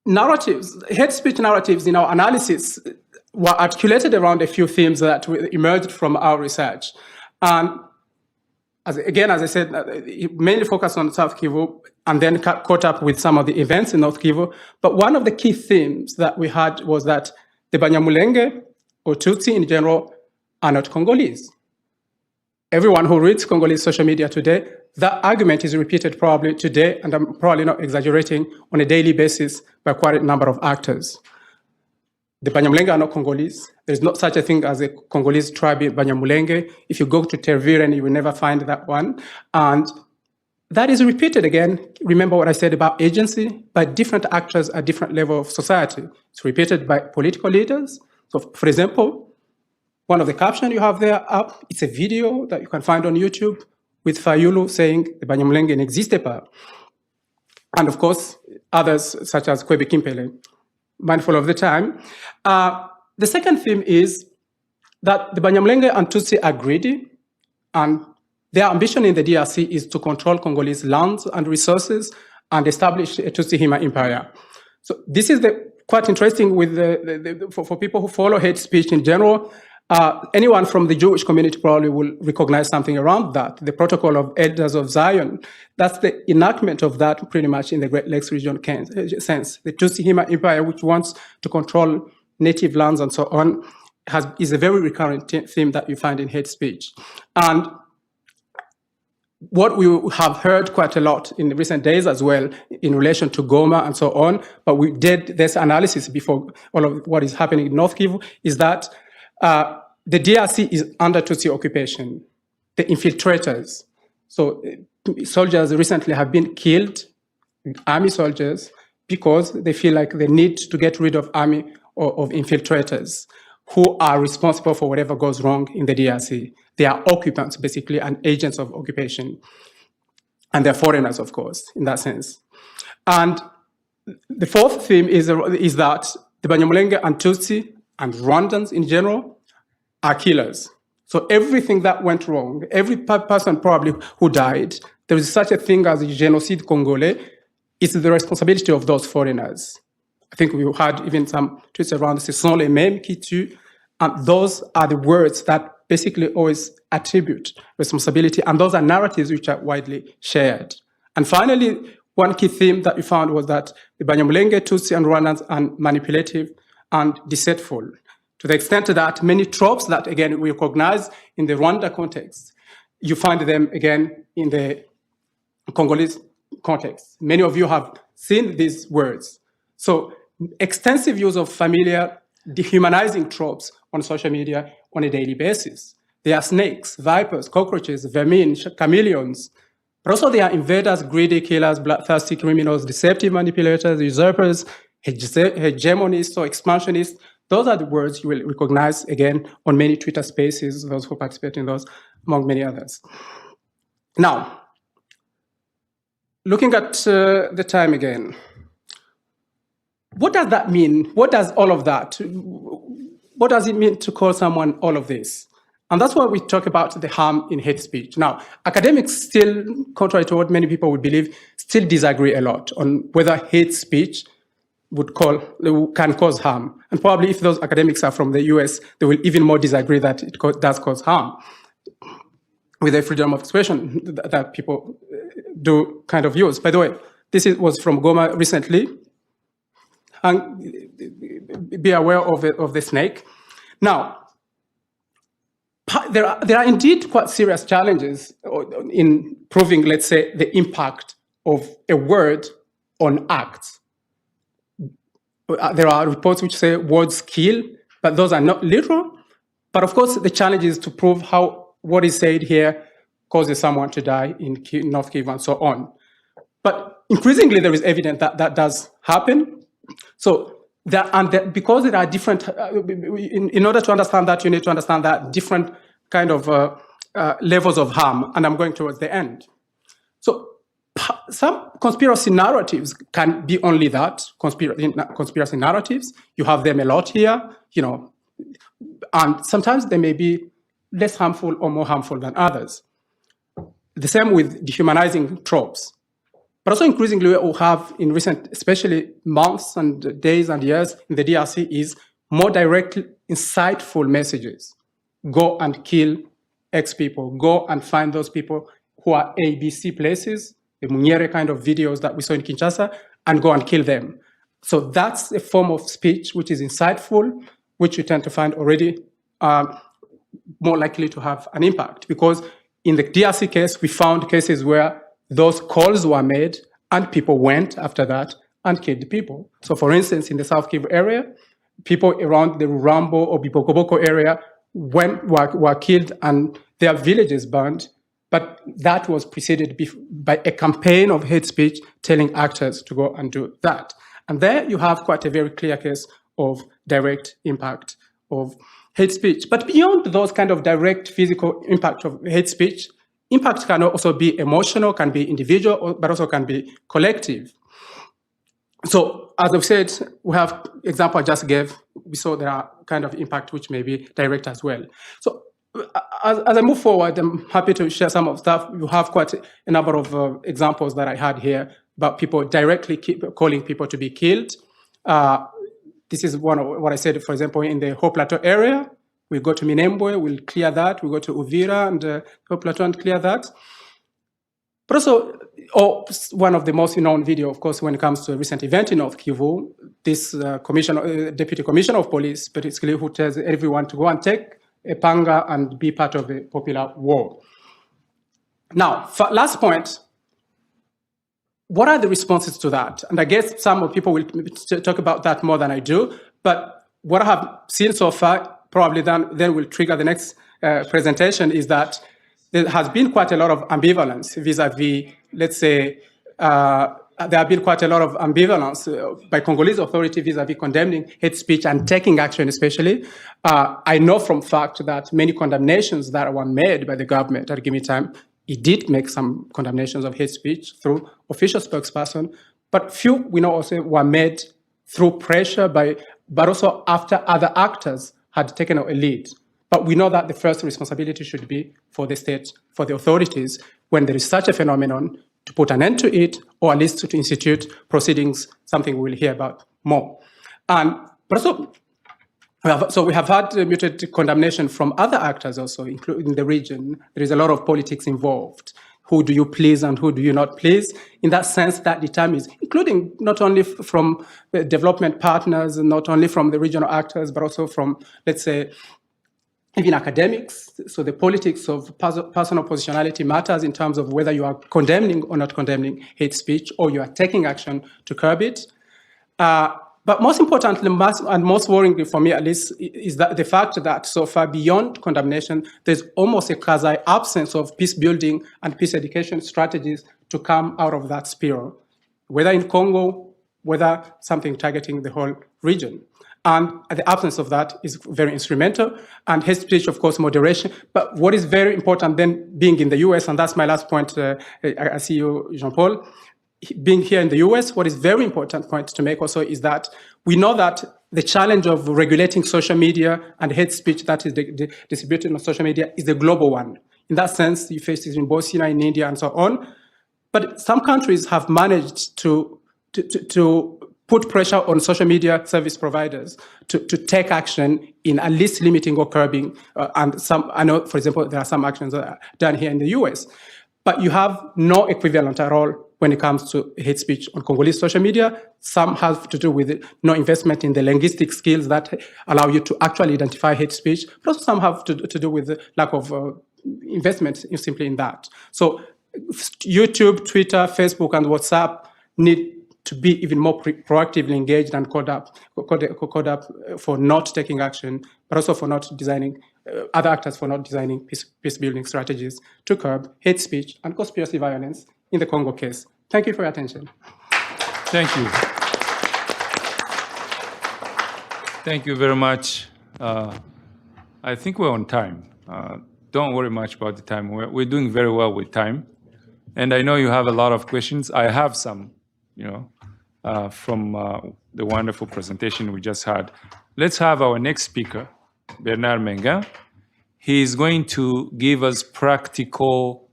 narratives, hate speech narratives in our analysis were articulated around a few themes that emerged from our research. And as I said, mainly focused on South Kivu and then caught up with some of the events in North Kivu. But one of the key themes that we had was that the Banyamulenge or Tutsi in general are not Congolese. Everyone who reads Congolese social media today, that argument is repeated probably today, and I'm probably not exaggerating, on a daily basis by quite a number of actors. The Banyamulenge are not Congolese. There's not such a thing as a Congolese tribe in Banyamulenge. If you go to Tervuren, you will never find that one. And that is repeated again. Remember what I said about agency, by different actors at different levels of society. It's repeated by political leaders. So, for example, one of the captions you have there up, it's a video that you can find on YouTube with Fayulu saying the Banyamulenge n'existe pas. And of course, others such as Kwebe Kimpele, mindful of the time. The second theme is that the Banyamulenge and Tutsi are greedy, and their ambition in the DRC is to control Congolese lands and resources and establish a Tutsi Hima empire. So this is quite interesting with for people who follow hate speech in general. Anyone from the Jewish community probably will recognize something around that. The Protocol of Elders of Zion, that's the enactment of that pretty much in the Great Lakes region sense. The Tutsi Hima Empire, which wants to control native lands and so on, is a very recurrent theme that you find in hate speech. And what we have heard quite a lot in recent days as well in relation to Goma and so on, but we did this analysis before all of what is happening in North Kivu, is that the DRC is under Tutsi occupation, the infiltrators. So soldiers recently have been killed, army soldiers, because they feel like they need to get rid of army or of infiltrators who are responsible for whatever goes wrong in the DRC. They are occupants, basically, and agents of occupation. And they're foreigners, of course, in that sense. And the fourth theme is that the Banyamulenge and Tutsi and Rwandans in general are killers. So everything that went wrong, every person probably who died, there is such a thing as a Genocide Congolais, it's the responsibility of those foreigners. I think we had even some tweets around, ce sont les mêmes qui tuent, and those are the words that basically always attribute responsibility, and those are narratives which are widely shared. And finally, one key theme that we found was that the Banyamulenge, Tutsi, and Rwandans are manipulative and deceitful, to the extent that many tropes that, again, we recognize in the Rwanda context, you find them, again, in the Congolese context. Many of you have seen these words. So extensive use of familiar dehumanizing tropes on social media on a daily basis. They are snakes, vipers, cockroaches, vermin, chameleons, but also they are invaders, greedy killers, bloodthirsty criminals, deceptive manipulators, usurpers, hegemonists or expansionists. Those are the words you will recognize, again, on many Twitter spaces, those who participate in those, among many others. Now, looking at the time again, what does that mean? What does all of that, what does it mean to call someone all of this? And that's why we talk about the harm in hate speech. Now, academics still, contrary to what many people would believe, still disagree a lot on whether hate speech can cause harm. And probably if those academics are from the US, they will even more disagree that it does cause harm with the freedom of expression that people do kind of use. By the way, this was from Goma recently. And be aware of the snake. Now, there are indeed quite serious challenges in proving, let's say, the impact of a word on acts. There are reports which say words kill, but those are not literal. But of course, the challenge is to prove how what is said here causes someone to die in North Kivu and so on. But increasingly, there is evidence that that does happen. So, because there are different, in order to understand that, you need to understand that different kind of levels of harm, and I'm going towards the end. So, some conspiracy narratives can be only that, conspiracy narratives. You have them a lot here, and sometimes they may be less harmful or more harmful than others. The same with dehumanizing tropes. But also increasingly what we have in recent, especially months and days and years in the DRC is more direct, insightful messages. Go and kill X people. Go and find those people who are ABC places, the Munyere kind of videos that we saw in Kinshasa, and go and kill them. So that's a form of speech which is insightful, which you tend to find already more likely to have an impact. Because in the DRC case, we found cases where those calls were made and people went after that and killed people. So for instance, in the South Kivu area, people around the Rurambo or Bibokoboko area were killed and their villages burned. But that was preceded by a campaign of hate speech telling actors to go and do that. And there you have quite a very clear case of direct impact of hate speech. But beyond those kind of direct physical impact of hate speech, impact can also be emotional, can be individual, but also can be collective. So as I've said, we have example I just gave. We saw there are kind of impact which may be direct as well. So as I move forward, I'm happy to share some of stuff. You have quite a number of examples that I had here about people directly calling people to be killed. This is one of what I said, for example, in the Haut Plateau area. We go to Minembwe, we'll clear that. We go to Uvira and Haut Plateau and clear that. But also, one of the most known video, of course, when it comes to a recent event in North Kivu, this deputy commissioner of police, particularly, who tells everyone to go and take a panga and be part of a popular war. Now, last point, what are the responses to that? And I guess some people will talk about that more than I do, but what I have seen so far, probably then will trigger the next presentation, is that there has been quite a lot of ambivalence vis-a-vis, let's say, there have been quite a lot of ambivalence by Congolese authority vis-a-vis condemning hate speech and taking action, especially. I know from fact that many condemnations that were made by the government at Gimme Time, it did make some condemnations of hate speech through official spokesperson, but few we know also were made through pressure but also after other actors had taken a lead. But we know that the first responsibility should be for the state, for the authorities, when there is such a phenomenon, to put an end to it, or at least to institute proceedings, something we'll hear about more. But also, we have had muted condemnation from other actors also, including the region. There is a lot of politics involved. Who do you please and who do you not please? In that sense, that determines, including not only from the development partners, not only from the regional actors, but also from, let's say, even academics. So the politics of personal positionality matters in terms of whether you are condemning or not condemning hate speech, or you are taking action to curb it. But most importantly, and most worryingly for me at least, is that the fact that so far beyond condemnation, there's almost a quasi-absence of peace building and peace education strategies to come out of that spiral, whether in Congo, whether something targeting the whole region. And the absence of that is very instrumental. And hate speech, of course, moderation. But what is very important then, being in the US, and that's my last point, I see you, Jean-Paul, being here in the US, what is very important point to make also is that we know that the challenge of regulating social media and hate speech that is distributed on social media is a global one. In that sense, you face it in Bosnia, in India, and so on. But some countries have managed to put pressure on social media service providers to take action in at least limiting or curbing. And some, I know, for example, there are some actions that are done here in the US. But you have no equivalent at all when it comes to hate speech on Congolese social media. Some have to do with no investment in the linguistic skills that allow you to actually identify hate speech, but also some have to do with the lack of investment simply in that. So YouTube, Twitter, Facebook, and WhatsApp need to be even more proactively engaged and called up for not taking action, but also for not designing, other actors for not designing peace-building strategies to curb hate speech and conspiracy violence in the Congo case. Thank you for your attention. Thank you. Thank you very much. I think we're on time. Don't worry much about the time. We're doing very well with time. And I know you have a lot of questions. I have some, from the wonderful presentation we just had. Let's have our next speaker, Bernard Menga. He is going to give us practical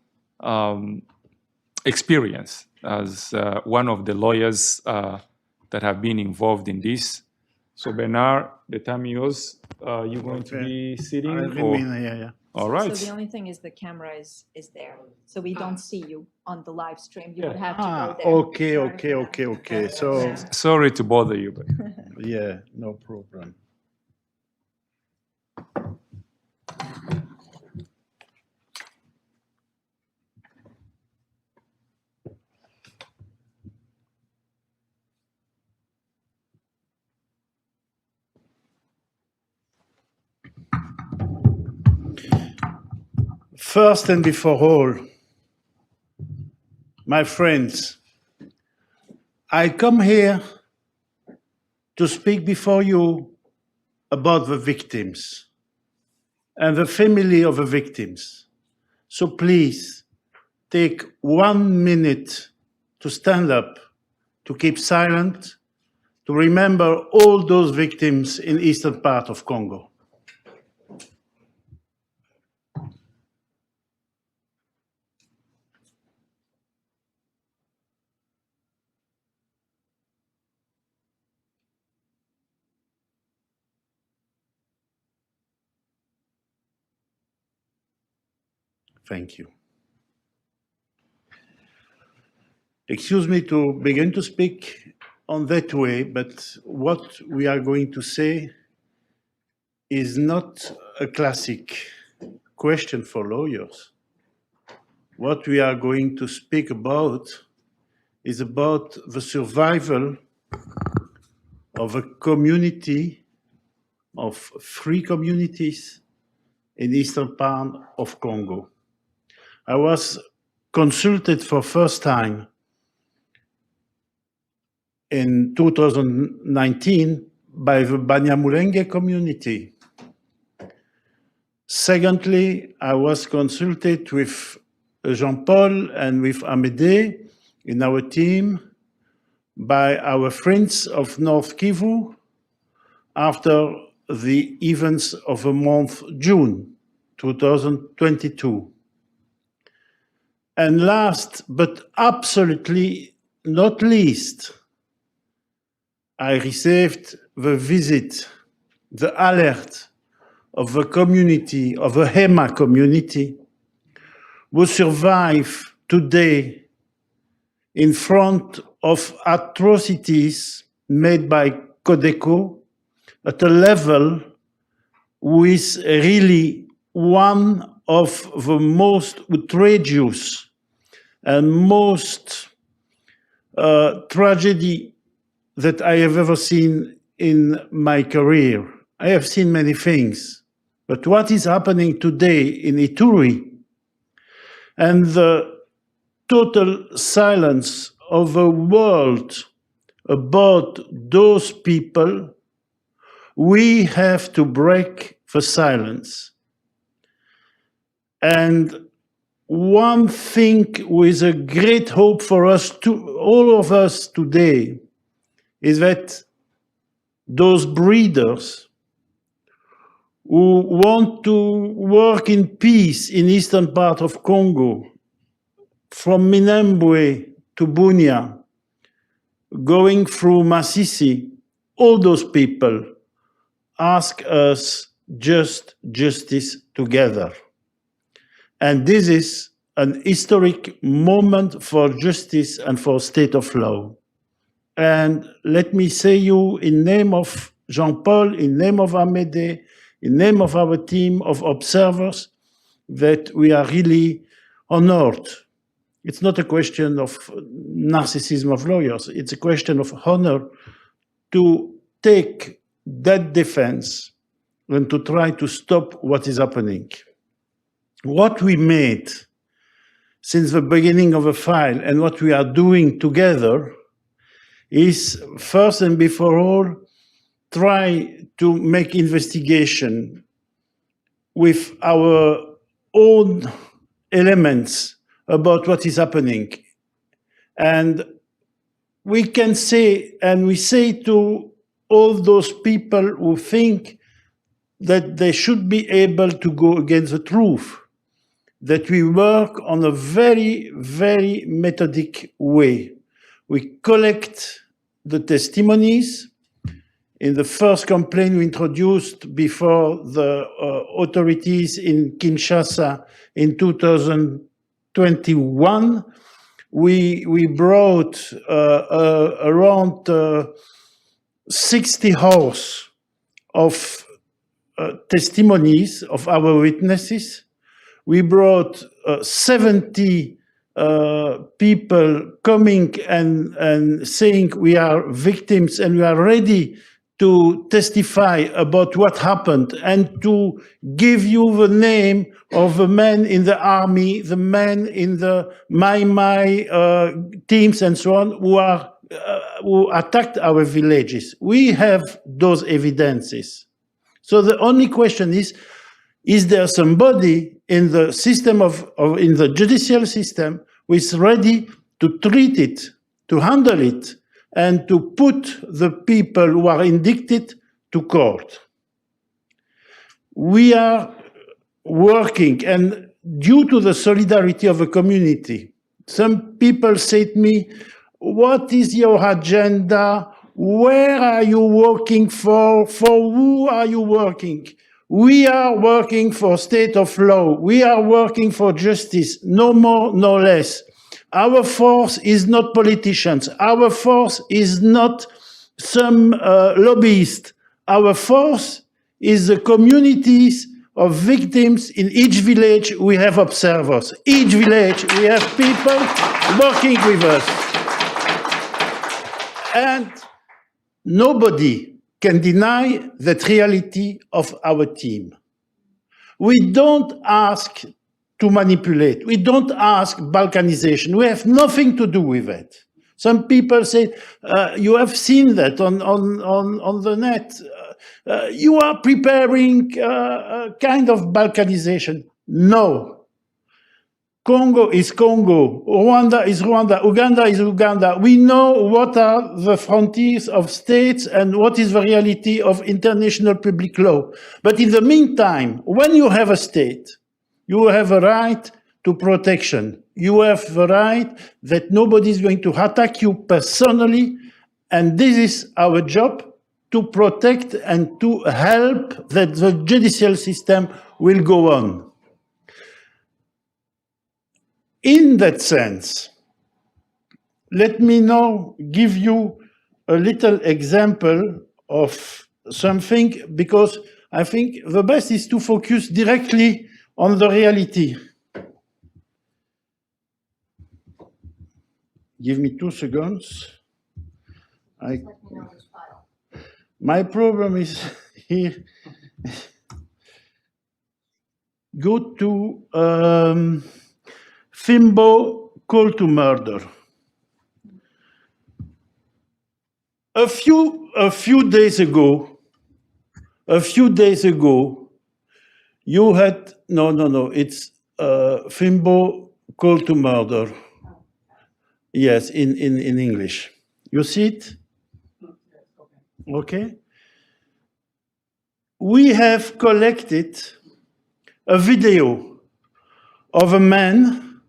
experience as one of the lawyers that have been involved in this. So Bernard, the time is yours. You're going to be sitting? Yeah. All right. So the only thing is the camera is there. So we don't see you on the live stream. You would have to go there. Okay. So, Sorry to bother you, but yeah, no problem. First and before all, my friends, I come here to speak before you about the victims and the family of the victims. So please take 1 minute to stand up, to keep silent, to remember all those victims in eastern part of Congo. Thank you. Excuse me to begin to speak on that way, but what we are going to say is not a classic question for lawyers. What we are going to speak about is about the survival of a community, of 3 communities in eastern part of Congo. I was consulted for first time in 2019 by the Banyamulenge community. Secondly, I was consulted with Jean-Paul and with Amédée in our team by our friends of North Kivu after the events of the month June 2022. And last, but absolutely not least, I received the visit, the alert of the community, of the HEMA community, who survive today in front of atrocities made by Codeco at a level which is really one of the most outrageous and most tragedy that I have ever seen in my career. I have seen many things, but what is happening today in Ituri and the total silence of the world about those people, we have to break the silence. And one thing with a great hope for us, all of us today, is that those breeders who want to work in peace in eastern part of Congo, from Minembwe to Bunia, going through Masisi, all those people ask us just justice together. And this is an historic moment for justice and for state of law. And let me say you, in name of Jean-Paul, in name of Amédée, in name of our team of observers, that we are really honored. It's not a question of narcissism of lawyers. It's a question of honor to take that defense and to try to stop what is happening. What we made since the beginning of the file and what we are doing together is, first and before all, try to make investigation with our own elements about what is happening. And we can say, and we say to all those people who think that they should be able to go against the truth, that we work on a very, very methodic way. We collect the testimonies. In the first complaint we introduced before the authorities in Kinshasa in 2021, we brought around 60 hours of testimonies of our witnesses. We brought 70 people coming and saying we are victims and we are ready to testify about what happened and to give you the name of the men in the army, the men in the Mai teams and so on who attacked our villages. We have those evidences. So the only question is there somebody in the system in the judicial system who is ready to treat it, to handle it, and to put the people who are indicted to court? We are working, and due to the solidarity of the community, some people say to me, what is your agenda? Where are you working for? For who are you working? We are working for state of law. We are working for justice, no more, no less. Our force is not politicians. Our force is not some lobbyist. Our force is the communities of victims. In each village, we have observers. Each village, we have people working with us. And nobody can deny that reality of our team. We don't ask to manipulate. We don't ask balkanization. We have nothing to do with it. Some people say, you have seen that on the net. You are preparing a kind of balkanization. No. Congo is Congo. Rwanda is Rwanda. Uganda is Uganda. We know what are the frontiers of states and what is the reality of international public law. But in the meantime, when you have a state, you have a right to protection. You have the right that nobody is going to attack you personally. And this is our job, to protect and to help that the judicial system will go on. In that sense, let me now give you a little example of something, because I think the best is to focus directly on the reality. Give me 2 seconds. My problem is here. Go to Fimbo call to murder. A few days ago, you had it's Fimbo call to murder. Yes, in English. You see it? Okay. We have collected a video of a man,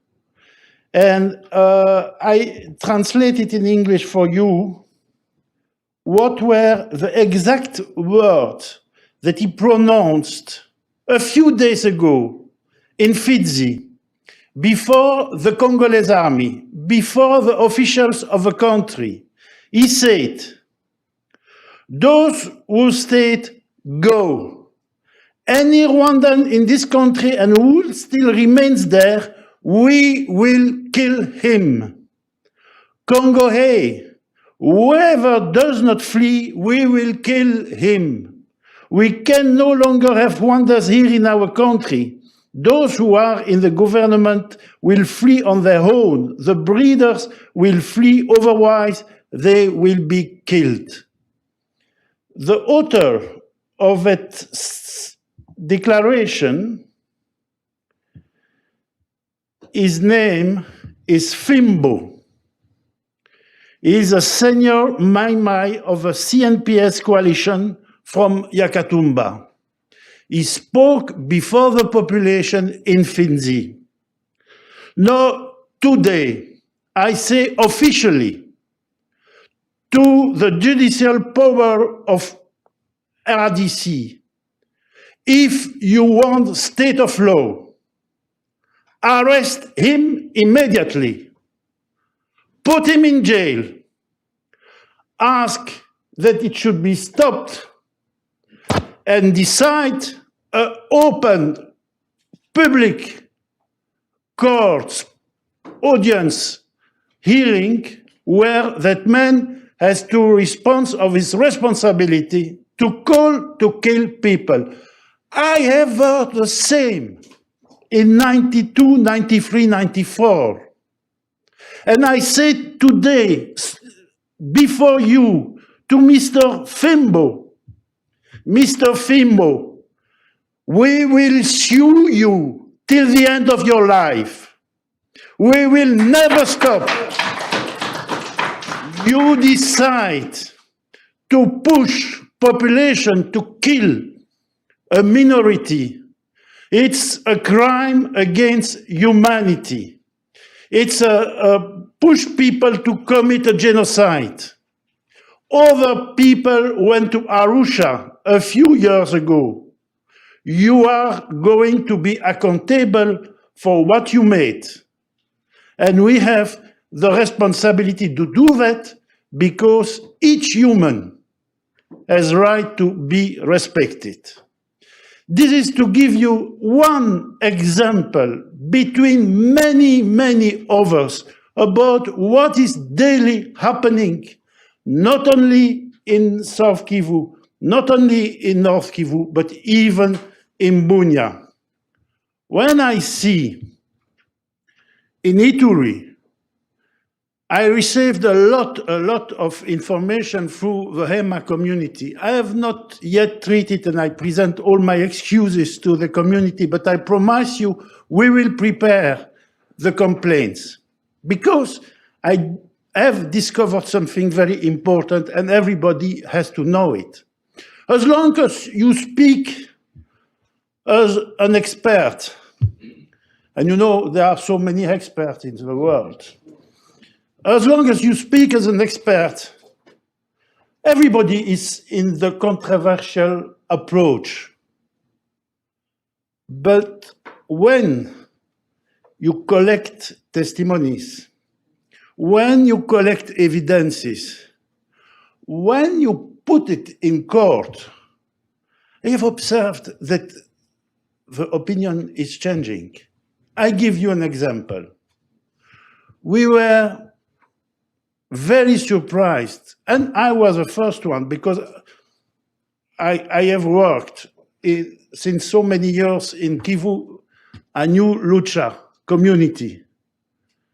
and I translate it in English for you. What were the exact words that he pronounced a few days ago in Fizi, before the Congolese army, before the officials of the country? He said, "Those who stayed, go. Any Rwandan in this country and who still remains there, we will kill him. Congo, hey, whoever does not flee, we will kill him. We can no longer have Rwandans here in our country. Those who are in the government will flee on their own. The breeders will flee, otherwise they will be killed." The author of that declaration, his name is Fimbo. He is a senior Mai of a CNPS coalition from Yakatumba. He spoke before the population in Finzi. Now, today, I say officially to the judicial power of RDC, if you want state of law, arrest him immediately, put him in jail, ask that it should be stopped, and decide an open public court audience hearing where that man has to respond of his responsibility to call to kill people. I have heard the same in 92, 93, 94. And I said today, before you, to Mr. Fimbo, we will sue you till the end of your life. We will never stop. You decide to push population to kill a minority. It's a crime against humanity. It's a push people to commit a genocide. Other people went to Arusha a few years ago. You are going to be accountable for what you made. And we have the responsibility to do that because each human has right to be respected. This is to give you one example between many, many others about what is daily happening, not only in South Kivu, not only in North Kivu, but even in Bunia. When I see in Ituri, I received a lot of information through the HEMA community. I have not yet treated, and I present all my excuses to the community, but I promise you we will prepare the complaints because I have discovered something very important and everybody has to know it. As long as you speak as an expert, and you know there are so many experts in the world, as long as you speak as an expert, everybody is in the controversial approach. But when you collect testimonies, when you collect evidences, when you put it in court, I have observed that the opinion is changing. I give you an example. We were very surprised, and I was the first one because I have worked since so many years in Kivu, a new Lucha community.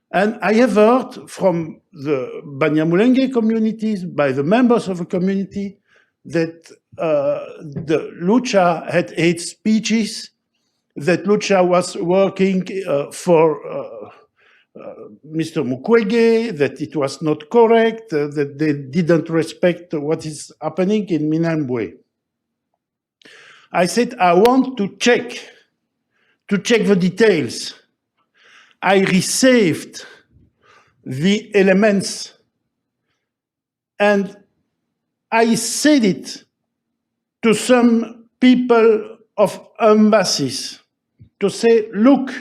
And I have heard from the Banyamulenge communities, by the members of the community, that the Lucha had hate speeches, that Lucha was working for Mr. Mukwege, that it was not correct, that they didn't respect what is happening in Minembwe. I said, I want to check the details. I received the elements and I said it to some people of embassies to say, look.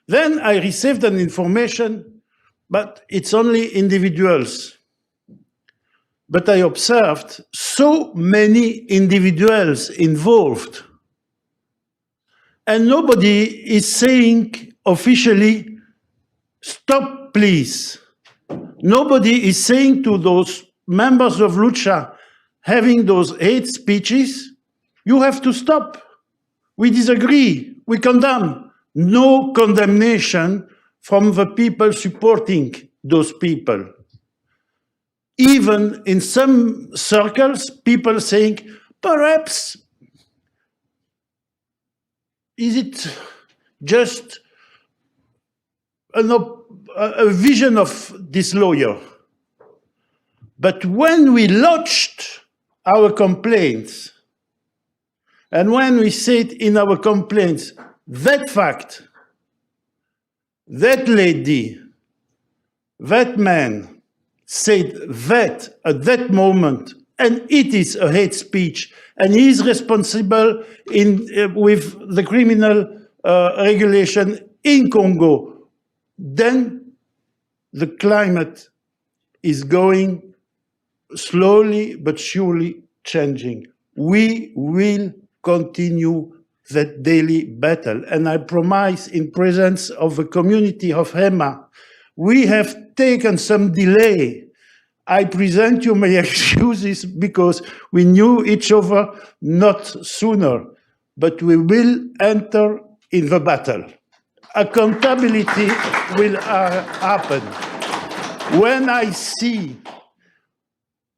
Then I received an information, but it's only individuals. But I observed so many individuals involved. And nobody is saying officially, stop, please. Nobody is saying to those members of Lucha having those hate speeches, you have to stop. We disagree, we condemn. No condemnation from the people supporting those people. Even in some circles, people saying, perhaps, is it just a vision of this lawyer? But when we lodged our complaints, and when we said in our complaints, that fact, that lady, that man said that at that moment, and it is a hate speech, and he is responsible with the criminal regulation in Congo, then the climate is going slowly but surely changing. We will continue that daily battle. And I promise in presence of the community of HEMA, we have taken some delay. I present you my excuses because we knew each other not sooner, but we will enter in the battle. Accountability will happen. When I see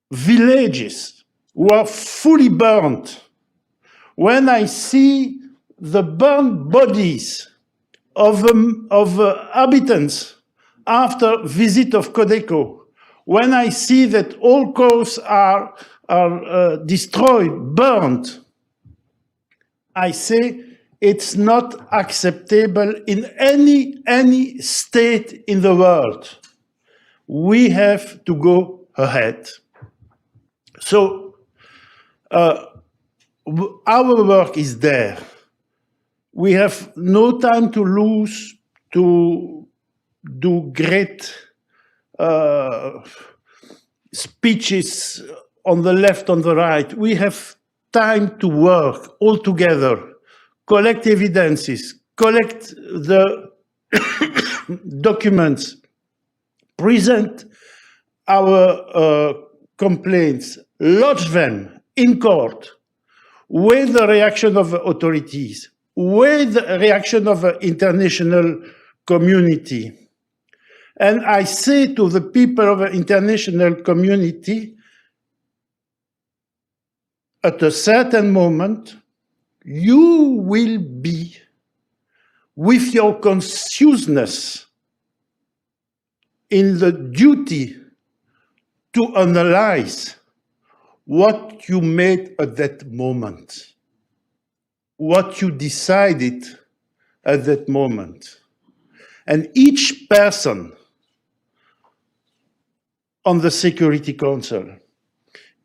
villages who are fully burnt, when I see the burned bodies of inhabitants after visit of Codeco, when I see that all cars are destroyed, burned, I say it's not acceptable in any state in the world. We have to go ahead. So our work is there. We have no time to lose to do great speeches on the left, on the right. We have time to work all together, collect evidences, collect the documents, present our complaints, lodge them in court with the reaction of the authorities, with the reaction of the international community. And I say to the people of the international community, at a certain moment, you will be, with your consciousness, in the duty to analyze what you made at that moment, what you decided at that moment. And each person on the Security Council,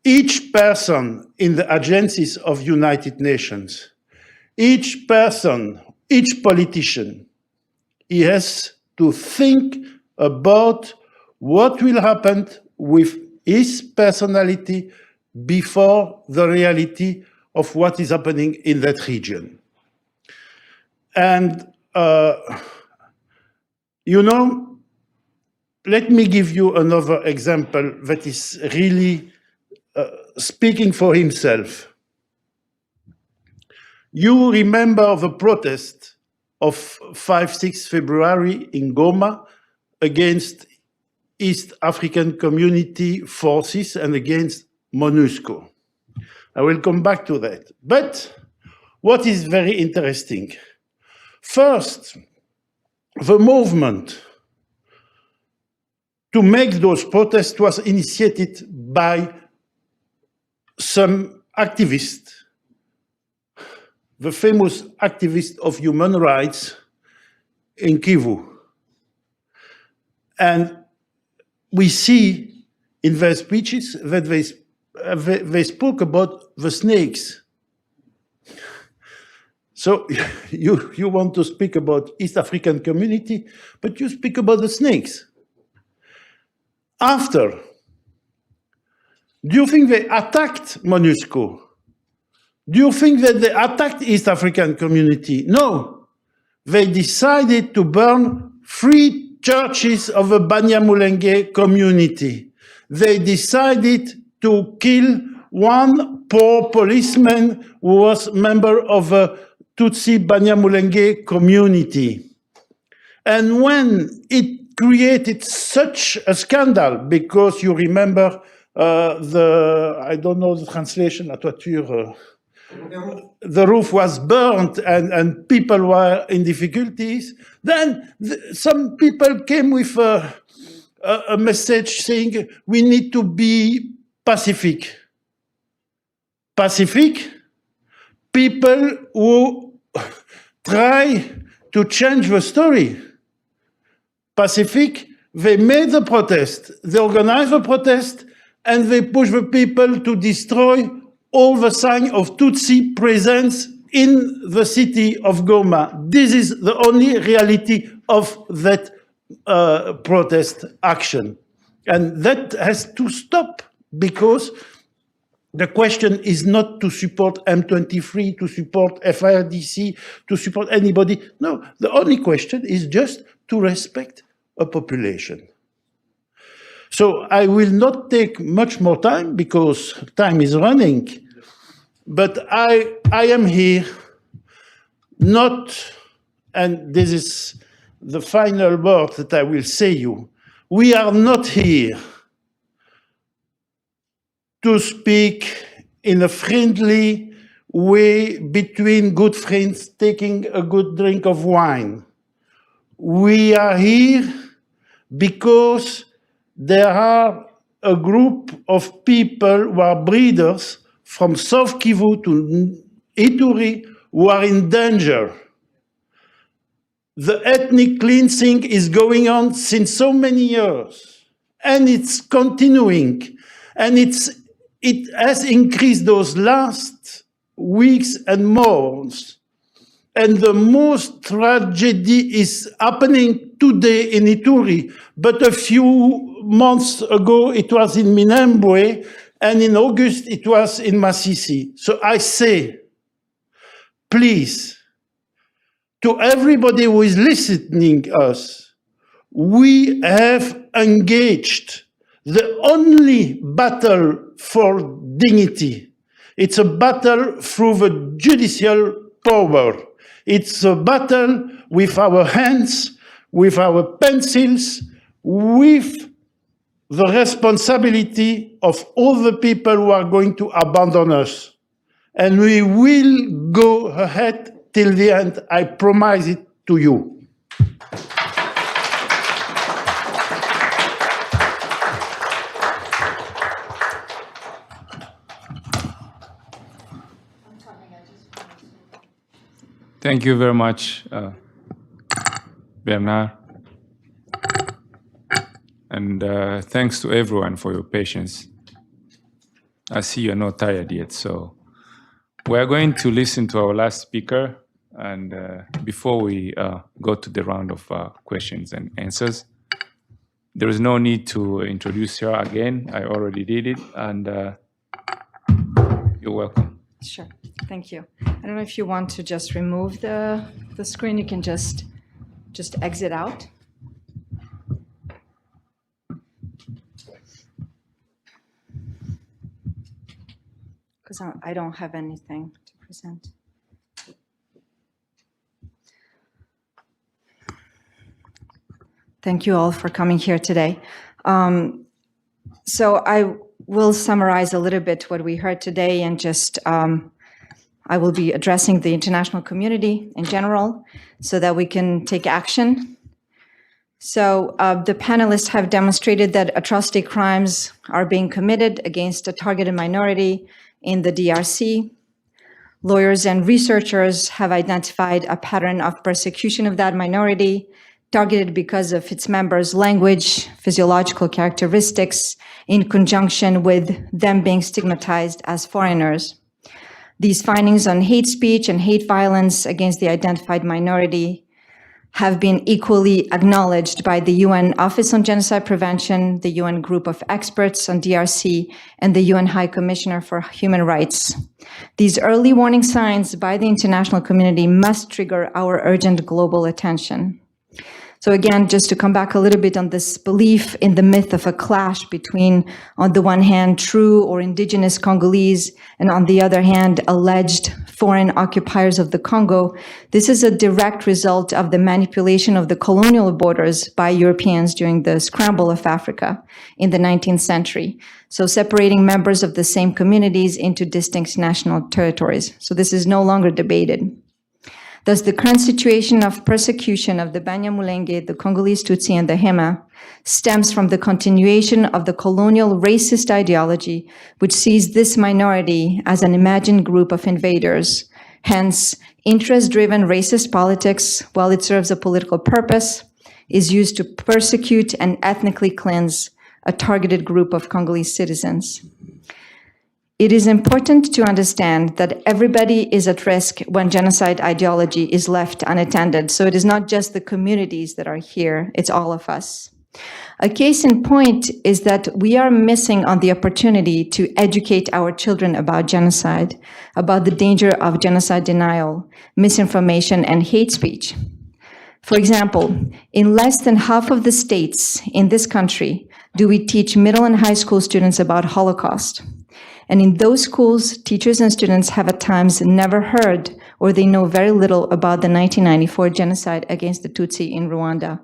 each person in the agencies of United Nations, each person, each politician, he has to think about what will happen with his personality before the reality of what is happening in that region. And, you know, let me give you another example that is really speaking for himself. You remember the protest of 5-6 February in Goma against East African Community forces and against MONUSCO. I will come back to that. But what is very interesting, first, the movement to make those protests was initiated by some activists, the famous activists of human rights in Kivu. And we see in their speeches that they spoke about the snakes. So you want to speak about East African community, but you speak about the snakes. After, do you think they attacked MONUSCO? Do you think that they attacked East African community? No. They decided to burn 3 churches of the Banyamulenge community. They decided to kill 1 poor policeman who was a member of a Tutsi Banyamulenge community. And when it created such a scandal, because you remember I don't know the translation, la toiture, the roof was burnt and people were in difficulties, then some people came with a message saying we need to be pacific. Pacific? People who try to change the story. Pacific, they made the protest, they organized the protest, and they pushed the people to destroy all the signs of Tutsi presence in the city of Goma. This is the only reality of that protest action. And that has to stop, because the question is not to support M23, to support FIRDC, to support anybody. No, the only question is just to respect a population. So I will not take much more time because time is running. But I am here not, and this is the final word that I will say you, we are not here to speak in a friendly way between good friends taking a good drink of wine. We are here because there are a group of people who are breeders from South Kivu to Ituri who are in danger. The ethnic cleansing is going on since so many years, and it's continuing, and it has increased those last weeks and months. And the most tragedy is happening today in Ituri, but a few months ago it was in Minembwe, and in August it was in Masisi. So I say, please, to everybody who is listening to us, we have engaged the only battle for dignity. It's a battle through the judicial power. It's a battle with our hands, with our pencils, with the responsibility of all the people who are going to abandon us. And we will go ahead till the end. I promise it to you. Thank you very much, Bernard. And thanks to everyone for your patience. I see you're not tired yet, so we are going to listen to our last speaker. And before we go to the round of questions and answers, there is no need to introduce her again. I already did it, and you're welcome. Sure, thank you. I don't know if you want to just remove the screen. You can just exit out. Because I don't have anything to present. Thank you all for coming here today. So I will summarize a little bit what we heard today, and just I will be addressing the international community in general so that we can take action. So the panelists have demonstrated that atrocity crimes are being committed against a targeted minority in the DRC. Lawyers and researchers have identified a pattern of persecution of that minority, targeted because of its members' language, physiological characteristics, in conjunction with them being stigmatized as foreigners. These findings on hate speech and hate violence against the identified minority have been equally acknowledged by the UN Office on Genocide Prevention, the UN Group of Experts on DRC, and the UN High Commissioner for Human Rights. These early warning signs by the international community must trigger our urgent global attention. So again, just to come back a little bit on this belief in the myth of a clash between, on the one hand, true or indigenous Congolese, and on the other hand, alleged foreign occupiers of the Congo, this is a direct result of the manipulation of the colonial borders by Europeans during the scramble of Africa in the 19th century. So separating members of the same communities into distinct national territories. So this is no longer debated. Thus, the current situation of persecution of the Banyamulenge, the Congolese Tutsi, and the Hema stems from the continuation of the colonial racist ideology, which sees this minority as an imagined group of invaders. Hence, interest-driven racist politics, while it serves a political purpose, is used to persecute and ethnically cleanse a targeted group of Congolese citizens. It is important to understand that everybody is at risk when genocide ideology is left unattended. So it is not just the communities that are here, it's all of us. A case in point is that we are missing on the opportunity to educate our children about genocide, about the danger of genocide denial, misinformation, and hate speech. For example, in less than half of the states in this country, do we teach middle and high school students about Holocaust? And in those schools, teachers and students have at times never heard or they know very little about the 1994 genocide against the Tutsi in Rwanda,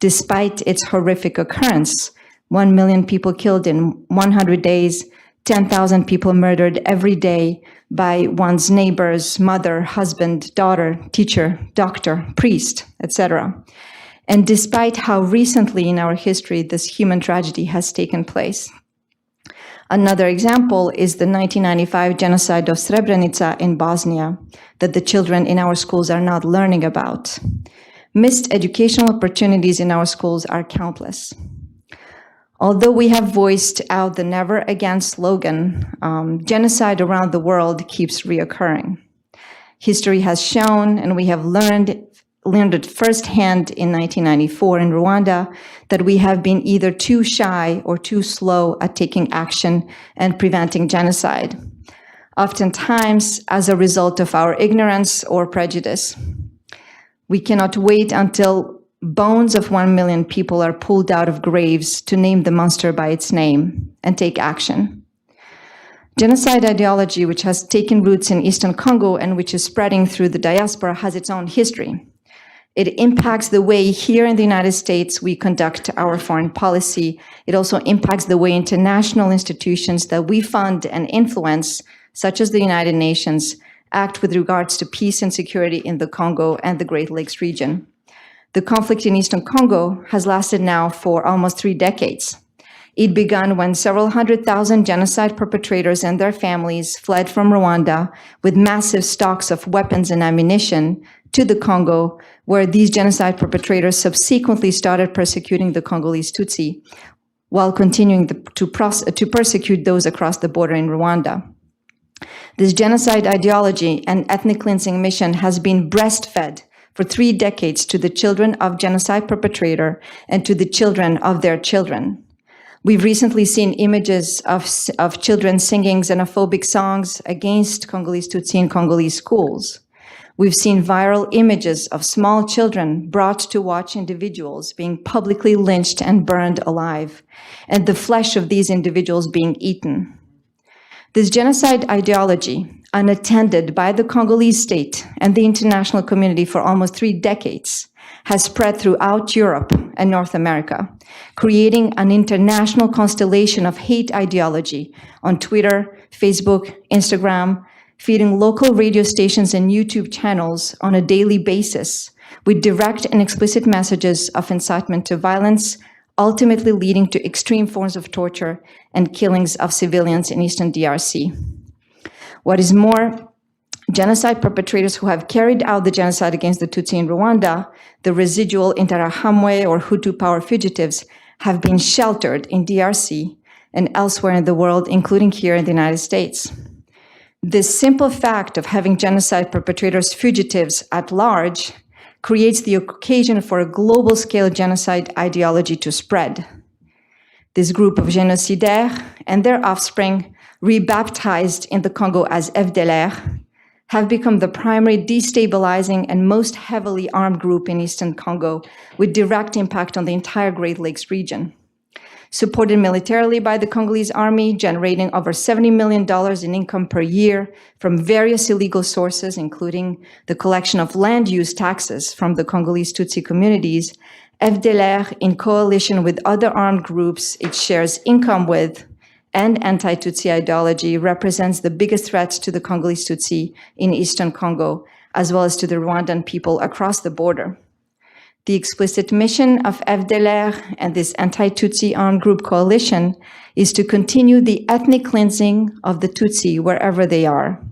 despite its horrific occurrence. 1 million people killed in 100 days, 10,000 people murdered every day by one's neighbors, mother, husband, daughter, teacher, doctor, priest, etc. And despite how recently in our history this human tragedy has taken place. Another example is the 1995 genocide of Srebrenica in Bosnia that the children in our schools are not learning about. Missed educational opportunities in our schools are countless. Although we have voiced out the never again slogan, genocide around the world keeps reoccurring. History has shown, and we have learned it firsthand in 1994 in Rwanda, that we have been either too shy or too slow at taking action and preventing genocide, oftentimes as a result of our ignorance or prejudice. We cannot wait until bones of 1 million people are pulled out of graves to name the monster by its name and take action. Genocide ideology, which has taken roots in Eastern Congo and which is spreading through the diaspora, has its own history. It impacts the way here in the United States we conduct our foreign policy. It also impacts the way international institutions that we fund and influence, such as the United Nations, act with regards to peace and security in the Congo and the Great Lakes region. The conflict in Eastern Congo has lasted now for almost 3 decades. It began when several 100,000 genocide perpetrators and their families fled from Rwanda with massive stocks of weapons and ammunition to the Congo, where these genocide perpetrators subsequently started persecuting the Congolese Tutsi while continuing to persecute those across the border in Rwanda. This genocide ideology and ethnic cleansing mission has been breastfed for 3 decades to the children of genocide perpetrator and to the children of their children. We've recently seen images of children singing xenophobic songs against Congolese Tutsi in Congolese schools. We've seen viral images of small children brought to watch individuals being publicly lynched and burned alive, and the flesh of these individuals being eaten. This genocide ideology, unattended by the Congolese state and the international community for almost 3 decades, has spread throughout Europe and North America, creating an international constellation of hate ideology on Twitter, Facebook, Instagram, feeding local radio stations and YouTube channels on a daily basis with direct and explicit messages of incitement to violence, ultimately leading to extreme forms of torture and killings of civilians in Eastern DRC. What is more, genocide perpetrators who have carried out the genocide against the Tutsi in Rwanda, the residual Interahamwe or Hutu power fugitives, have been sheltered in DRC and elsewhere in the world, including here in the United States. This simple fact of having genocide perpetrators fugitives at large creates the occasion for a global-scale genocide ideology to spread. This group of génocidaires and their offspring, rebaptized in the Congo as FDLR, have become the primary destabilizing and most heavily armed group in Eastern Congo, with direct impact on the entire Great Lakes region. Supported militarily by the Congolese army, generating over $70 million in income per year from various illegal sources, including the collection of land use taxes from the Congolese Tutsi communities, FDLR, in coalition with other armed groups it shares income with, and anti-Tutsi ideology, represents the biggest threat to the Congolese Tutsi in Eastern Congo, as well as to the Rwandan people across the border. The explicit mission of FDLR and this anti-Tutsi armed group coalition is to continue the ethnic cleansing of the Tutsi wherever they are.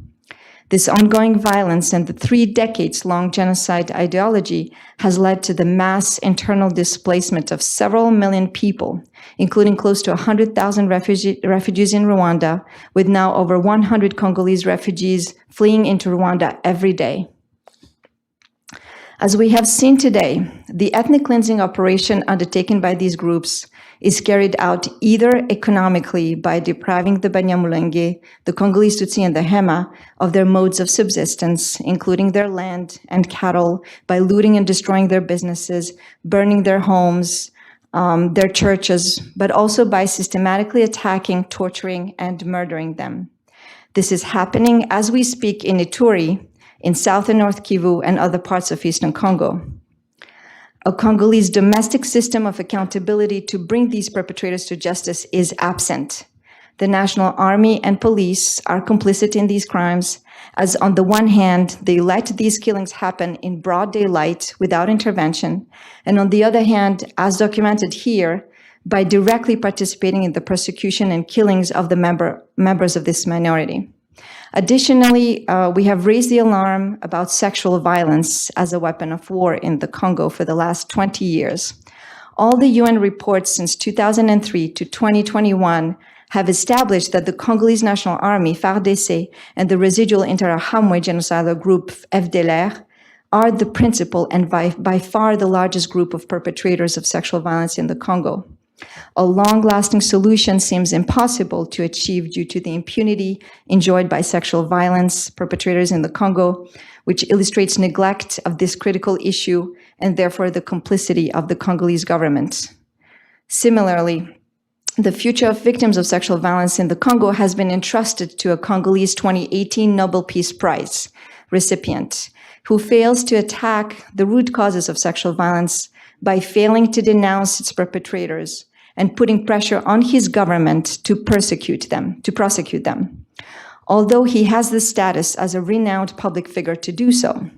This ongoing violence and the 3 decades-long genocide ideology has led to the mass internal displacement of several million people, including close to 100,000 refugees in Rwanda, with now over 100 Congolese refugees fleeing into Rwanda every day. As we have seen today, the ethnic cleansing operation undertaken by these groups is carried out either economically by depriving the Banyamulenge, the Congolese Tutsi and the Hema, of their modes of subsistence, including their land and cattle, by looting and destroying their businesses, burning their homes, their churches, but also by systematically attacking, torturing, and murdering them. This is happening as we speak in Ituri, in South and North Kivu, and other parts of Eastern Congo. A Congolese domestic system of accountability to bring these perpetrators to justice is absent. The National Army and police are complicit in these crimes, as on the one hand, they let these killings happen in broad daylight without intervention, and on the other hand, as documented here, by directly participating in the persecution and killings of the members of this minority. Additionally, we have raised the alarm about sexual violence as a weapon of war in the Congo for the last 20 years. All the UN reports since 2003 to 2021 have established that the Congolese National Army, FARDC, and the residual Interahamwe genocidal group, FDLR, are the principal and by far the largest group of perpetrators of sexual violence in the Congo. A long-lasting solution seems impossible to achieve due to the impunity enjoyed by sexual violence perpetrators in the Congo, which illustrates neglect of this critical issue and therefore the complicity of the Congolese government. Similarly, the future of victims of sexual violence in the Congo has been entrusted to a Congolese 2018 Nobel Peace Prize recipient who fails to attack the root causes of sexual violence by failing to denounce its perpetrators and putting pressure on his government to prosecute them, although he has the status as a renowned public figure to do so.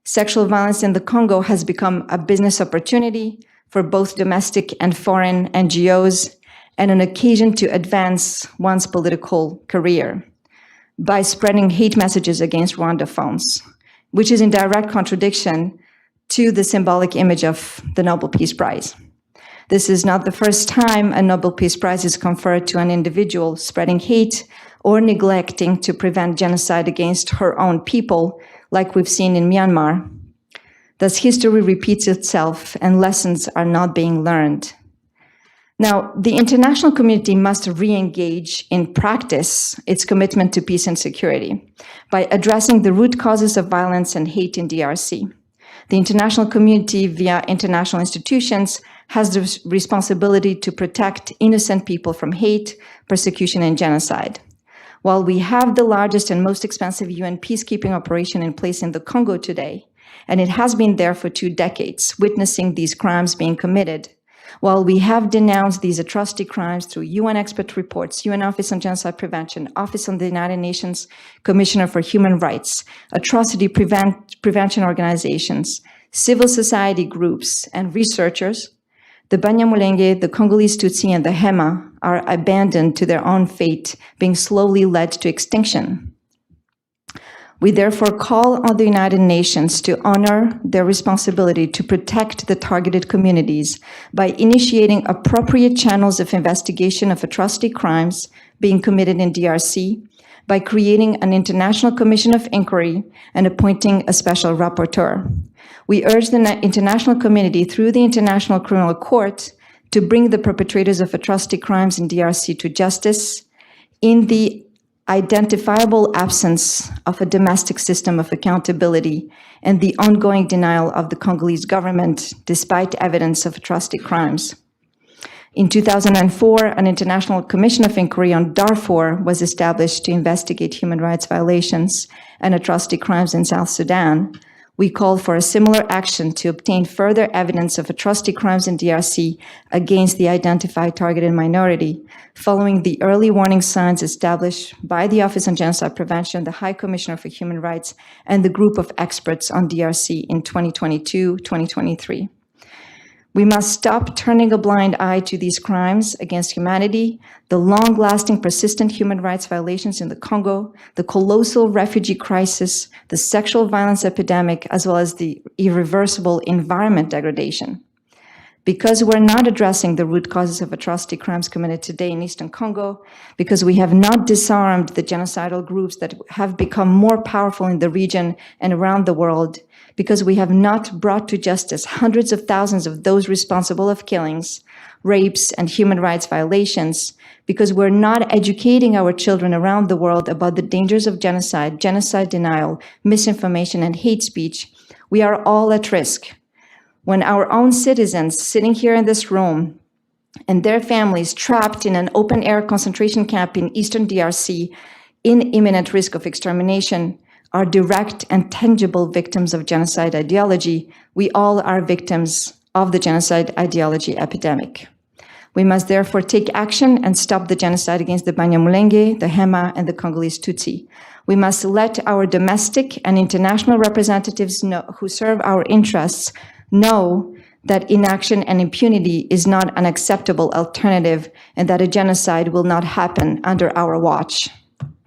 Sexual violence in the Congo has become a business opportunity for both domestic and foreign NGOs and an occasion to advance one's political career by spreading hate messages against Rwandophones, which is in direct contradiction to the symbolic image of the Nobel Peace Prize. This is not the first time a Nobel Peace Prize is conferred to an individual spreading hate or neglecting to prevent genocide against her own people, like we've seen in Myanmar. Thus, history repeats itself and lessons are not being learned. Now, the international community must re-engage in practice its commitment to peace and security by addressing the root causes of violence and hate in DRC. The international community, via international institutions, has the responsibility to protect innocent people from hate, persecution, and genocide. While we have the largest and most expensive UN peacekeeping operation in place in the Congo today, and it has been there for 2 decades, witnessing these crimes being committed, while we have denounced these atrocity crimes through UN expert reports, UN Office on Genocide Prevention, Office on the United Nations Commissioner for Human Rights, atrocity prevention organizations, civil society groups, and researchers, the Banyamulenge, the Congolese Tutsi, and the Hema are abandoned to their own fate, being slowly led to extinction. We therefore call on the United Nations to honor their responsibility to protect the targeted communities by initiating appropriate channels of investigation of atrocity crimes being committed in DRC, by creating an international commission of inquiry and appointing a special rapporteur. We urge the international community through the International Criminal Court to bring the perpetrators of atrocity crimes in DRC to justice in the identifiable absence of a domestic system of accountability and the ongoing denial of the Congolese government despite evidence of atrocity crimes. In 2004, an international commission of inquiry on Darfur was established to investigate human rights violations and atrocity crimes in South Sudan. We call for a similar action to obtain further evidence of atrocity crimes in DRC against the identified targeted minority, following the early warning signs established by the Office on Genocide Prevention, the High Commissioner for Human Rights, and the group of experts on DRC in 2022-2023. We must stop turning a blind eye to these crimes against humanity, the long-lasting persistent human rights violations in the Congo, the colossal refugee crisis, the sexual violence epidemic, as well as the irreversible environment degradation. Because we're not addressing the root causes of atrocity crimes committed today in Eastern Congo, because we have not disarmed the genocidal groups that have become more powerful in the region and around the world, because we have not brought to justice hundreds of thousands of those responsible of killings, rapes, and human rights violations, because we're not educating our children around the world about the dangers of genocide, genocide denial, misinformation, and hate speech, we are all at risk. when our own citizens sitting here in this room and their families trapped in an open-air concentration camp in eastern DRC in imminent risk of extermination are direct and tangible victims of genocide ideology, we all are victims of the genocide ideology epidemic. We must therefore take action and stop the genocide against the Banyamulenge, the Hema, and the Congolese Tutsi. We must let our domestic and international representatives who serve our interests know that inaction and impunity is not an acceptable alternative and that a genocide will not happen under our watch.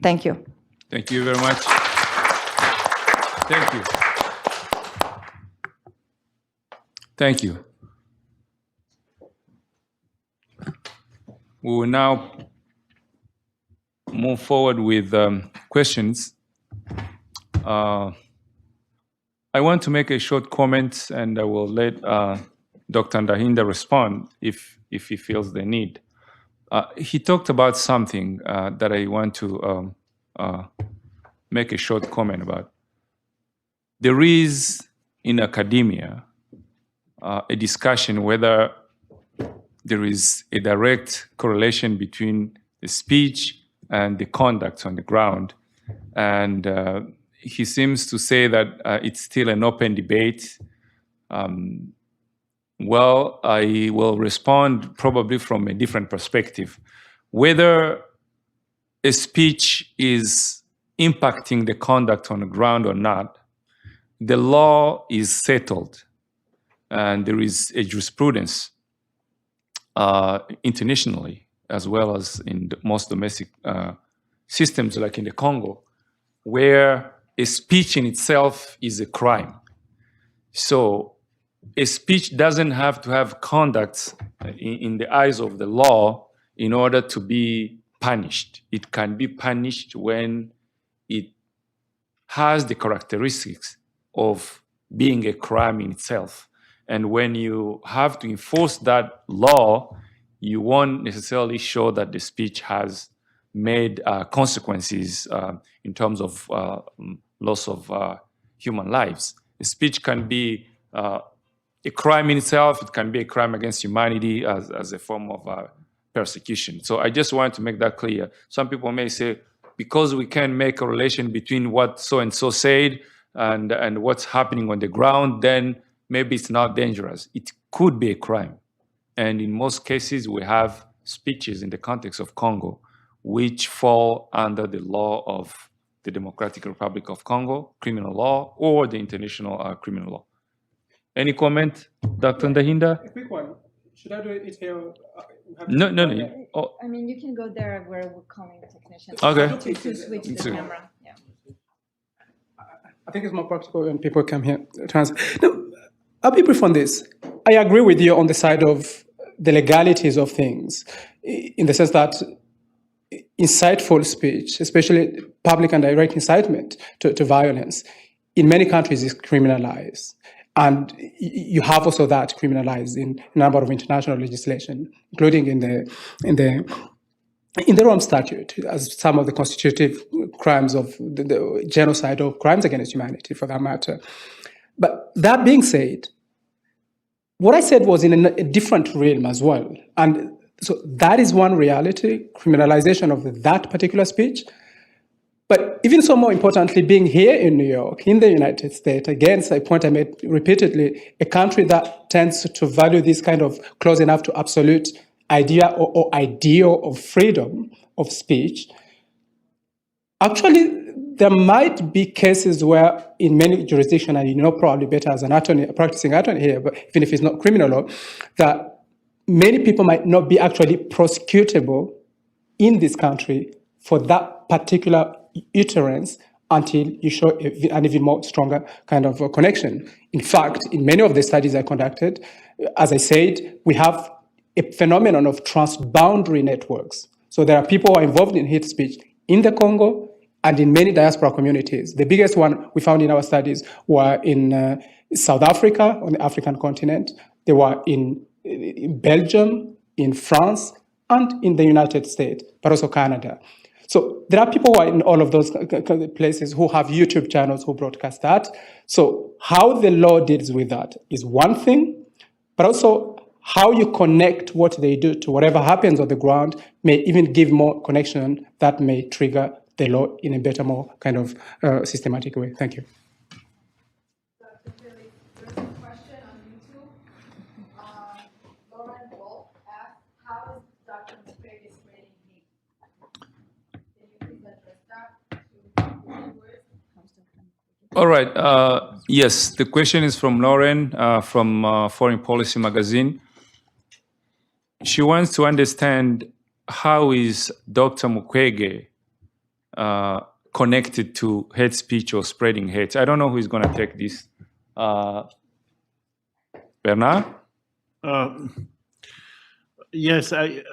Thank you. Thank you very much. Thank you. Thank you. We will now move forward with questions. I want to make a short comment, and I will let Dr. Ndahinda respond if he feels the need. He talked about something that I want to make a short comment about. There is in academia a discussion whether there is a direct correlation between the speech and the conduct on the ground. And he seems to say that it's still an open debate. Well, I will respond probably from a different perspective. Whether a speech is impacting the conduct on the ground or not, the law is settled, and there is a jurisprudence internationally, as well as in most domestic systems like in the Congo, where a speech in itself is a crime. So a speech doesn't have to have conduct in the eyes of the law in order to be punished. It can be punished when it has the characteristics of being a crime in itself. And when you have to enforce that law, you won't necessarily show that the speech has made consequences in terms of loss of human lives. The speech can be a crime in itself. It can be a crime against humanity as a form of persecution. So I just wanted to make that clear. Some people may say, because we can make a relation between what so-and-so said and what's happening on the ground, then maybe it's not dangerous. It could be a crime. And in most cases, we have speeches in the context of Congo which fall under the law of the Democratic Republic of Congo, criminal law, or the international criminal law. Any comment, Dr. Ndahinda? A quick one. Should I do it here? No. Oh. I mean, you can go there where we're calling the technicians. Okay. To switch the camera. Yeah. I think it's more practical when people come here. No, I'll be brief on this. I agree with you on the side of the legalities of things, in the sense that insightful speech, especially public and direct incitement to violence, in many countries is criminalized. And you have also that criminalized in a number of international legislation, including in the Rome Statute, as some of the constitutive crimes of the genocide or crimes against humanity, for that matter. But that being said, what I said was in a different realm as well. And so that is one reality, criminalization of that particular speech. But even so, more importantly, being here in New York, in the United States, again, it's a point I made repeatedly, a country that tends to value this kind of close enough to absolute idea or ideal of freedom of speech. Actually, there might be cases where in many jurisdictions, and you know probably better as an attorney, a practicing attorney here, but even if it's not criminal law, that many people might not be actually prosecutable in this country for that particular utterance until you show an even more stronger kind of a connection. In fact, in many of the studies I conducted, as I said, we have a phenomenon of transboundary networks. So there are people who are involved in hate speech in the Congo and in many diaspora communities. The biggest one we found in our studies were in South Africa, on the African continent. They were in Belgium, in France, and in the United States, but also Canada. So there are people who are in all of those places who have YouTube channels who broadcast that. So how the law deals with that is one thing, but also how you connect what they do to whatever happens on the ground may even give more connection that may trigger the law in a better, more kind of systematic way. Thank you. There's a question on YouTube. Lauren Wolf asked, how is Dr. Mukwege spreading hate? Can you please address that to viewers? All right. Yes, the question is from Lauren from Foreign Policy Magazine. She wants to understand how is Dr. Mukwege connected to hate speech or spreading hate. I don't know who is going to take this. Bernard? Yes, I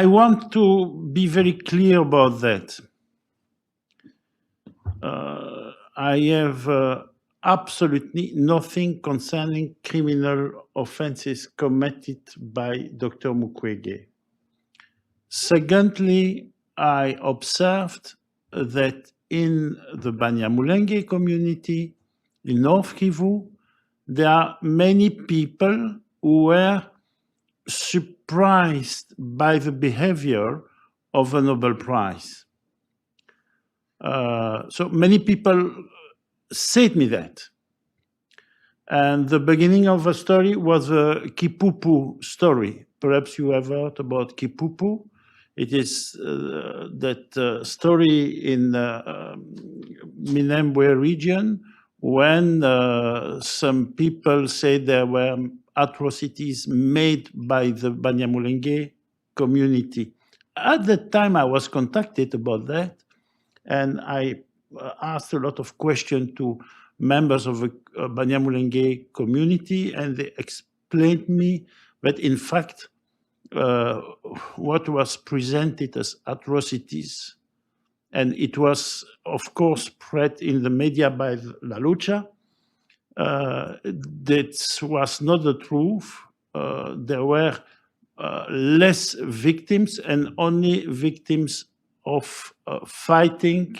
want to be very clear about that. I have absolutely nothing concerning criminal offenses committed by Dr. Mukwege. Secondly, I observed that in the Banyamulenge community in North Kivu, there are many people who were surprised by the behavior of the Nobel Prize. So many people said me that. And the beginning of the story was a Kipupu story. Perhaps you have heard about Kipupu. It is that story in Minembwe region when some people said there were atrocities made by the Banyamulenge community. At that time, I was contacted about that, and I asked a lot of questions to members of the Banyamulenge community, and they explained me that in fact, what was presented as atrocities, and it was, of course, spread in the media by La Lucha, that was not the truth. There were less victims and only victims of fighting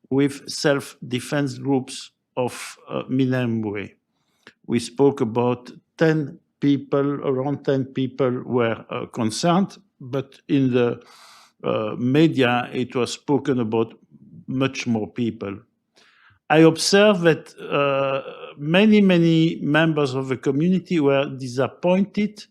with self-defense groups of Minembwe. We spoke about 10 people, around 10 people were concerned, but in the media it was spoken about much more people. I observed that many members of the community were disappointed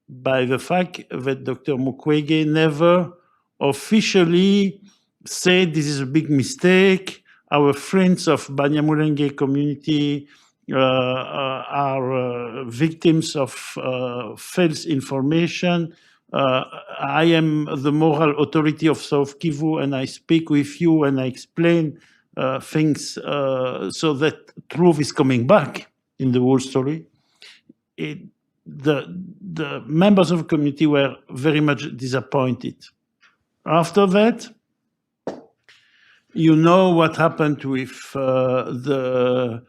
by the fact that Dr. Mukwege never officially said this is a big mistake. Our friends of Banyamulenge community are victims of false information. I am the moral authority of South Kivu, and I speak with you and I explain things so that truth is coming back in the whole story. The members of the community were very much disappointed. After that, you know what happened with the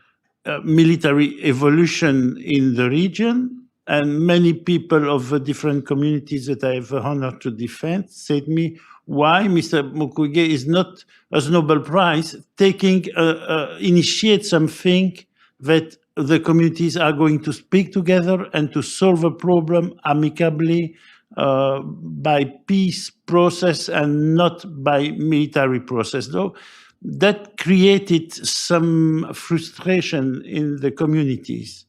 military evolution in the region, and many people of the different communities that I have the honor to defend said to me, why Mr. Mukwege is not, as Nobel Prize, initiate something that the communities are going to speak together and to solve a problem amicably by peace process and not by military process. Though that created some frustration in the communities.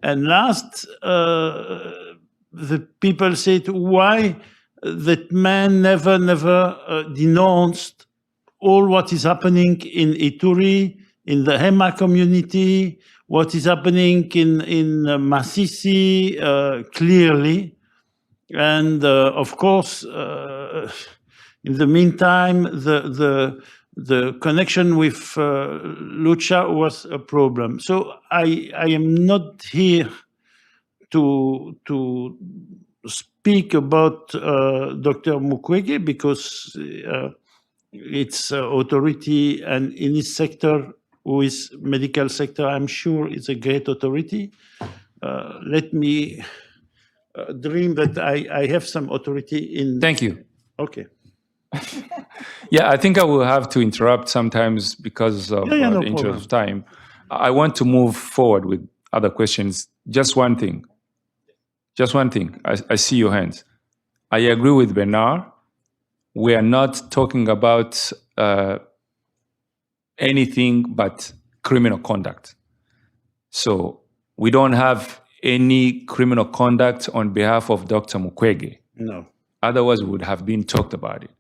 And last, the people said, why that man never denounced all what is happening in Ituri, in the Hema community, what is happening in Masisi clearly. And of course, in the meantime, the connection with Lucha was a problem. So I am not here to speak about Dr. Mukwege because it's authority, and in his sector, who is medical sector, I'm sure it's a great authority. Let me dream that I have some authority in... Thank you. Okay. Yeah, I think I will have to interrupt sometimes because of no the interest problem. of time. I want to move forward with other questions. Just one thing. Just one thing. I see your hands. I agree with Bernard. We are not talking about anything but criminal conduct. So we don't have any criminal conduct on behalf of Dr. Mukwege. No. Otherwise, we would have been talked about it.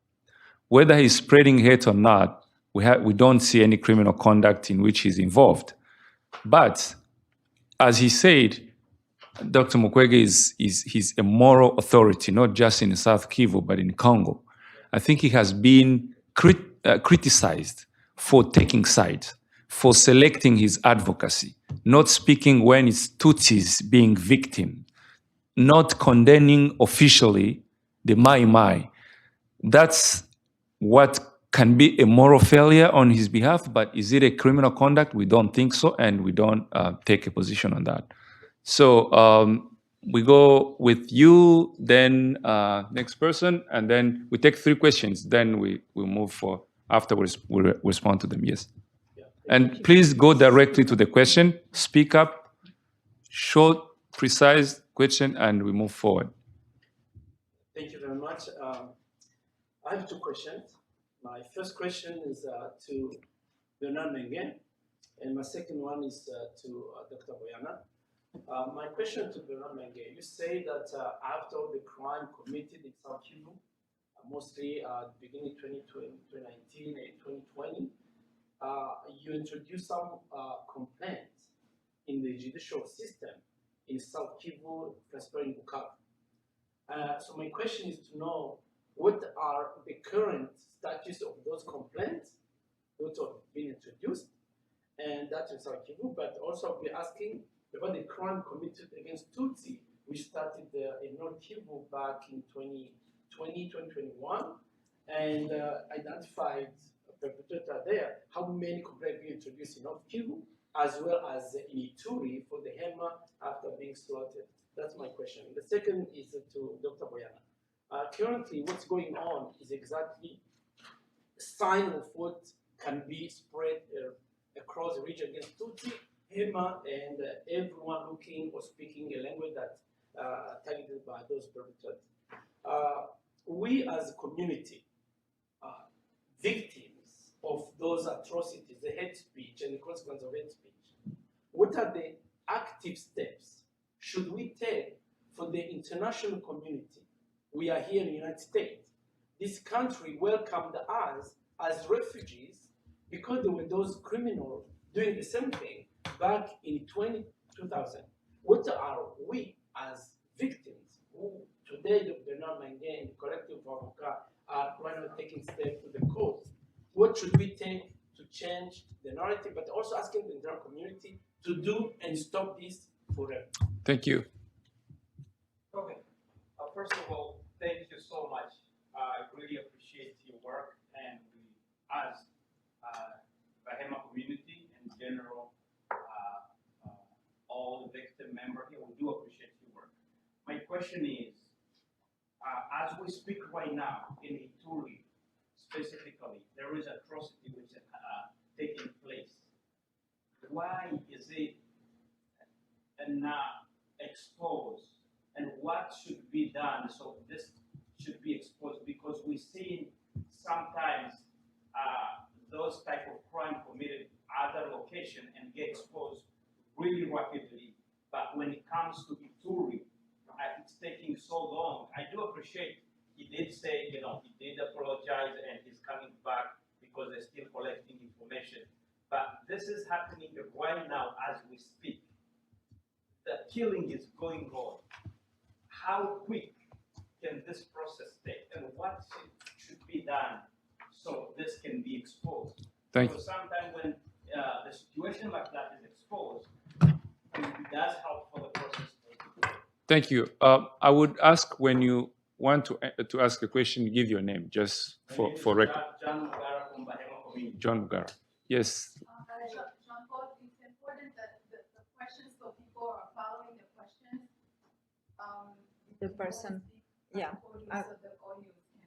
Whether he's spreading hate or not, we don't see any criminal conduct in which he's involved. But as he said, Dr. Mukwege he's a moral authority, not just in South Kivu, but in Congo. I think he has been criticized for taking sides, for selecting his advocacy, not speaking when it's Tutsis being victim, not condemning officially the Mai Mai. That's what can be a moral failure on his behalf, but is it a criminal conduct? We don't think so, and we don't take a position on that. So we go with you, then next person, and then we take 3 questions. Then we move for, afterwards, we'll respond to them, yes. And please go directly to the question, speak up, short, precise question, and we move forward. Thank you very much. I have 2 questions. My first question is to Bernard Menge, and my second one is to Dr. Boyana. My question to Bernard Menge, you say that after the crime committed in South Kivu, mostly at the beginning of 2019 and 2020, you introduced some complaints in the judicial system in South Kivu, principally in Bukavu. So my question is to know what are the current status of those complaints that have been introduced, and that's in South Kivu, but also I'll be asking about the crime committed against Tutsi, which started in North Kivu back in 2020, 2021, and identified a perpetrator there. How many complaints were introduced in North Kivu, as well as in Ituri for the Hema after being slaughtered? That's my question. The second is to Dr. Boyana. Currently, what's going on is exactly a sign of what can be spread across the region against Tutsi, Hema, and everyone looking or speaking a language that's targeted by those perpetrators. We as a community are victims of those atrocities, the hate speech and the consequence of hate speech. What are the active steps should we take for the international community? We are here in the United States. This country welcomed us as refugees because there were those criminals doing the same thing back in 2000. What are we as victims who today the Bernard Menge, the collective avocat, are right now taking steps to the cause? What should we take to change the narrative, but also asking the international community to do and stop this forever? Thank you. Okay. First of all, thank you so much. I really appreciate your work, and we, as the Hema community in general, all the victim members here, we do appreciate your work. My question is, as we speak right now in Ituri, specifically, there is atrocity which is taking place. Why is it not exposed? And what should be done so this should be exposed? Because we've seen sometimes those type of crime committed other location and get exposed really rapidly. But when it comes to Ituri, it's taking so long. I do appreciate he did say, he did apologize and he's coming back because they're still collecting information. But this is happening right now as we speak. The killing is going on. How quick can this process take, and what should be done so this can be exposed? Because sometimes when the situation like that is exposed, it does help for the process. Thank you. I would ask when you want to ask a question, give your name just for record. John Mugara from Bahema Community. John Mugara. Yes. Jean-Paul, it's important that the questions, so people are following the questions. The person, yeah. So the audience can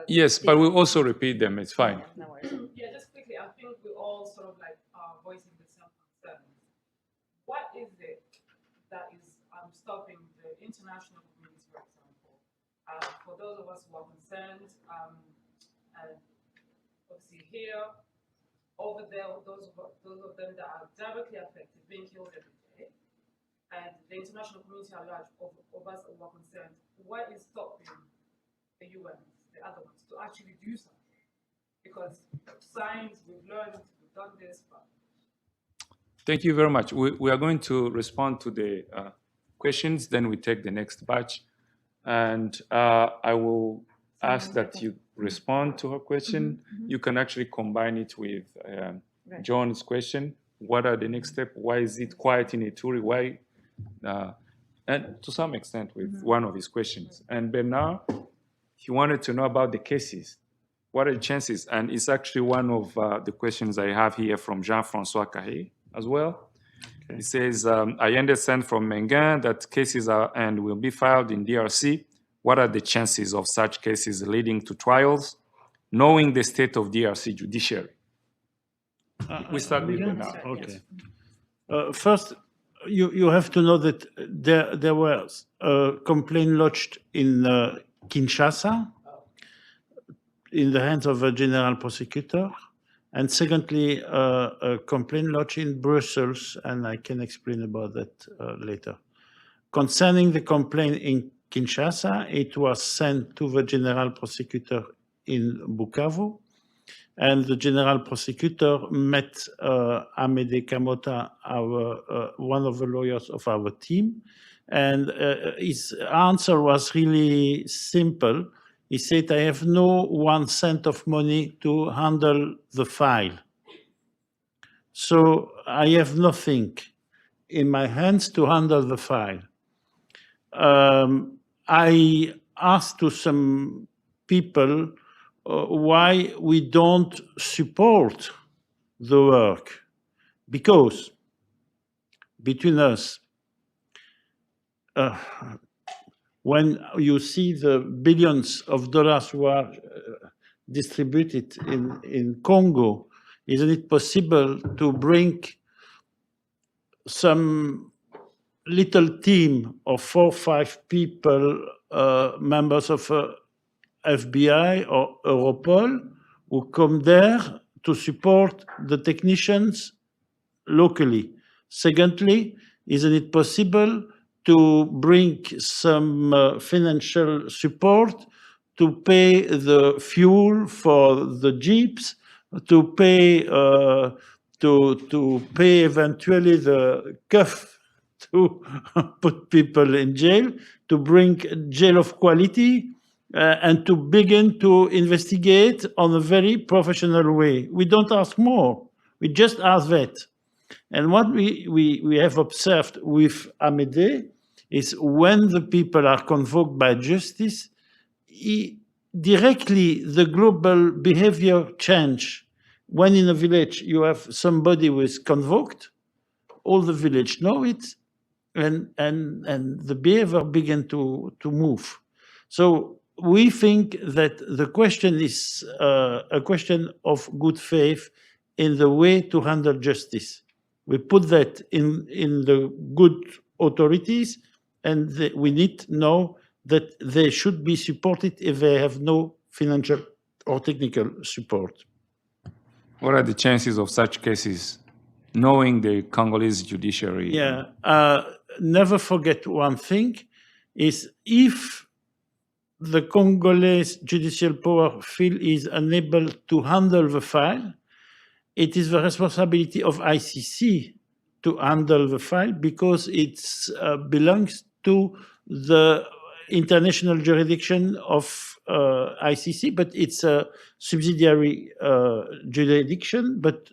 Yes, but we'll also repeat them. It's fine. No worries. Yeah, just quickly, I think we all sort of like are voicing the same concerns. What is it that is stopping the international community, for example? For those of us who are concerned, and obviously here, over there, those of them that are directly affected, being killed every day, and the international community at large of us who are concerned, what is stopping the UN, the other ones, to actually do something? Because science, we've learned, we've done this, but... Thank you very much. We are going to respond to the questions, then we take the next batch. And I will ask that you respond to her question. You can actually combine it with John's question. What are the next steps? Why is it quiet in Ituri? Why? And to some extent with one of his questions. And Bernard, he wanted to know about the cases. What are the chances? And it's actually one of the questions I have here from Jean-François Kahé as well. Okay. He says, I understand from Mengan that cases are and will be filed in DRC. What are the chances of such cases leading to trials, knowing the state of DRC judiciary? We start with Bernard. Okay. First, you have to know that there was a complaint lodged in Kinshasa in the hands of a general prosecutor, and secondly, a complaint lodged in Brussels, and I can explain about that later. Concerning the complaint in Kinshasa, it was sent to the general prosecutor in Bukavu, and the general prosecutor met Amédée Kamota, one of the lawyers of our team, and his answer was really simple. He said, I have no 1 cent of money to handle the file. So I have nothing in my hands to handle the file. I asked to some people why we don't support the work. Because between us, when you see the billions of dollars who are distributed in Congo, isn't it possible to bring some little team of 4 or 5 people, members of FBI or Europol, who come there to support the technicians locally? Secondly, isn't it possible to bring some financial support to pay the fuel for the jeeps, to pay eventually the cuff to put people in jail, to bring jail of quality, and to begin to investigate on a very professional way. We don't ask more. We just ask that. And what we have observed with Amédée is when the people are convoked by justice, directly the global behavior change. When in a village you have somebody who is convoked, all the village know it, and the behavior begin to move. So we think that the question is a question of good faith in the way to handle justice. We put that in the good authorities, and we need to know that they should be supported if they have no financial or technical support. What are the chances of such cases, knowing the Congolese judiciary? Yeah, never forget one thing, is if the Congolese judicial power feel is unable to handle the file, it is the responsibility of ICC to handle the file because it belongs to the international jurisdiction of ICC, but it's a subsidiary jurisdiction. But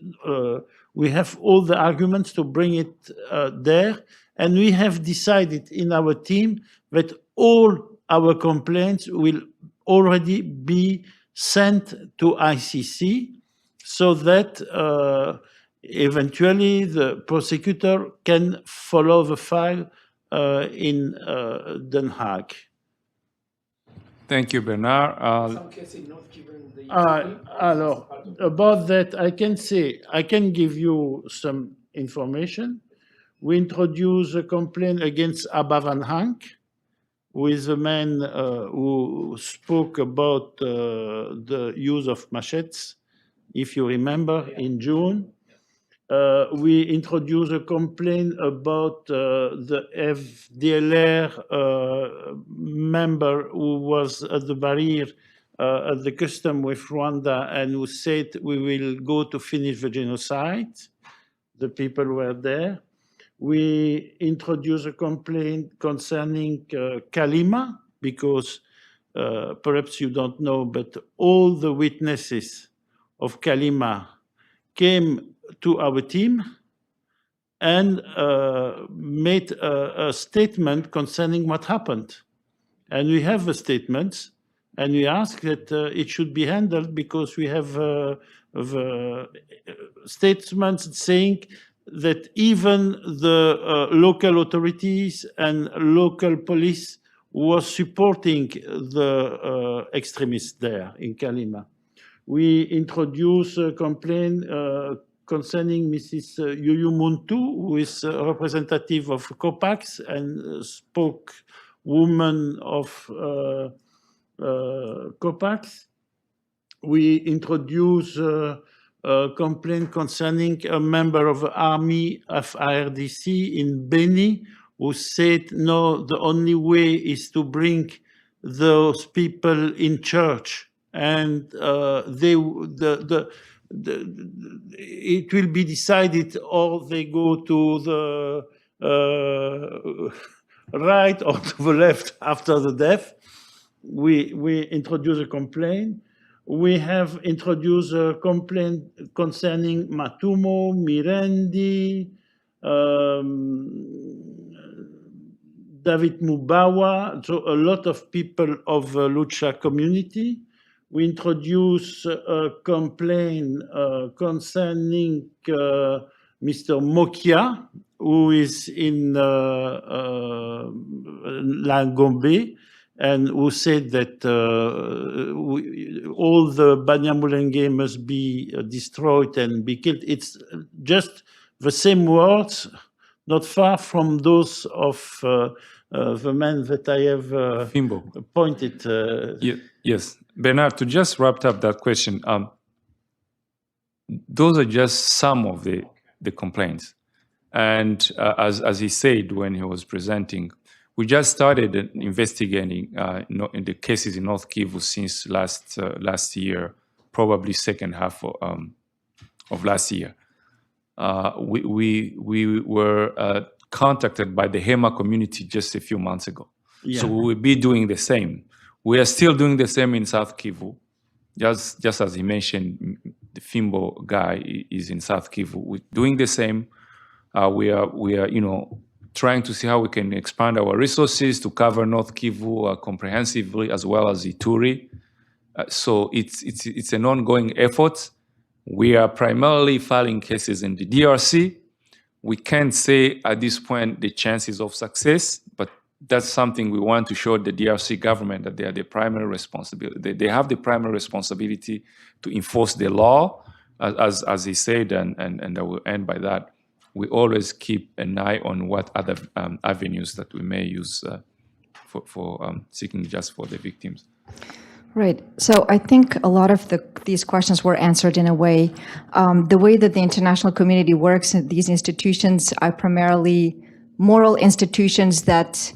we have all the arguments to bring it there. And we have decided in our team that all our complaints will already be sent to ICC so that eventually the prosecutor can follow the file in Den Haag. Thank you, Bernard. Some cases not given the Alors, about that, I can give you some information. We introduced a complaint against Abba Van Hank, who is a man who spoke about the use of machetes, if you remember, in June. We introduced a complaint about the FDLR member who was at the barrier at the custom with Rwanda and who said we will go to finish the genocide. The people were there. We introduced a complaint concerning Kalima because perhaps you don't know, but all the witnesses of Kalima came to our team and made a statement concerning what happened. And we have the statements, and we ask that it should be handled because we have the statements saying that even the local authorities and local police was supporting the extremists there in Kalima. We introduced a complaint concerning Mrs. Yuyu Muntu, who is a representative of COPAX and spokeswoman of COPAX. We introduced a complaint concerning a member of the army of RDC in Beni, who said, no, the only way is to bring those people in church. And it will be decided or they go to the right or to the left after the death. We introduce a complaint. We have introduced a complaint concerning Matumo, Mirendi, David Mubawa, so a lot of people of the Lucha community. We introduced a complaint concerning Mr. Mokia, who is in Langombe, and who said that all the Banyamulenge must be destroyed and be killed. It's just the same words, not far from those of the man that I have pointed. Yes. Bernard, to just wrap up that question, those are just some of the complaints. And as he said when he was presenting, we just started investigating in the cases in North Kivu since last year, probably second half of last year. We were contacted by the Hema community just a few months ago. Yeah. So we will be doing the same. We are still doing the same in South Kivu. Just as he mentioned, the Fimbo guy is in South Kivu. We're doing the same. We are trying to see how we can expand our resources to cover North Kivu comprehensively, as well as Ituri. So it's an ongoing effort. We are primarily filing cases in the DRC. We can't say at this point the chances of success, but that's something we want to show the DRC government that they are the primary responsibility. They have the primary responsibility to enforce the law, as he said, and I will end by that. We always keep an eye on what other avenues that we may use for seeking justice for the victims. Right. So I think a lot of these questions were answered in a way. The way that the international community works in these institutions are primarily moral institutions that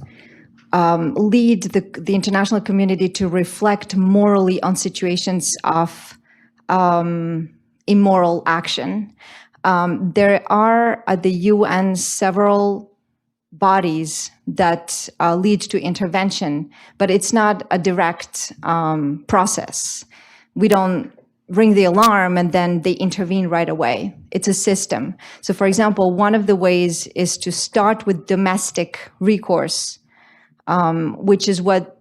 lead the international community to reflect morally on situations of immoral action. There are at the UN several bodies that lead to intervention, but it's not a direct process. We don't ring the alarm and then they intervene right away. It's a system. So for example, one of the ways is to start with domestic recourse, which is what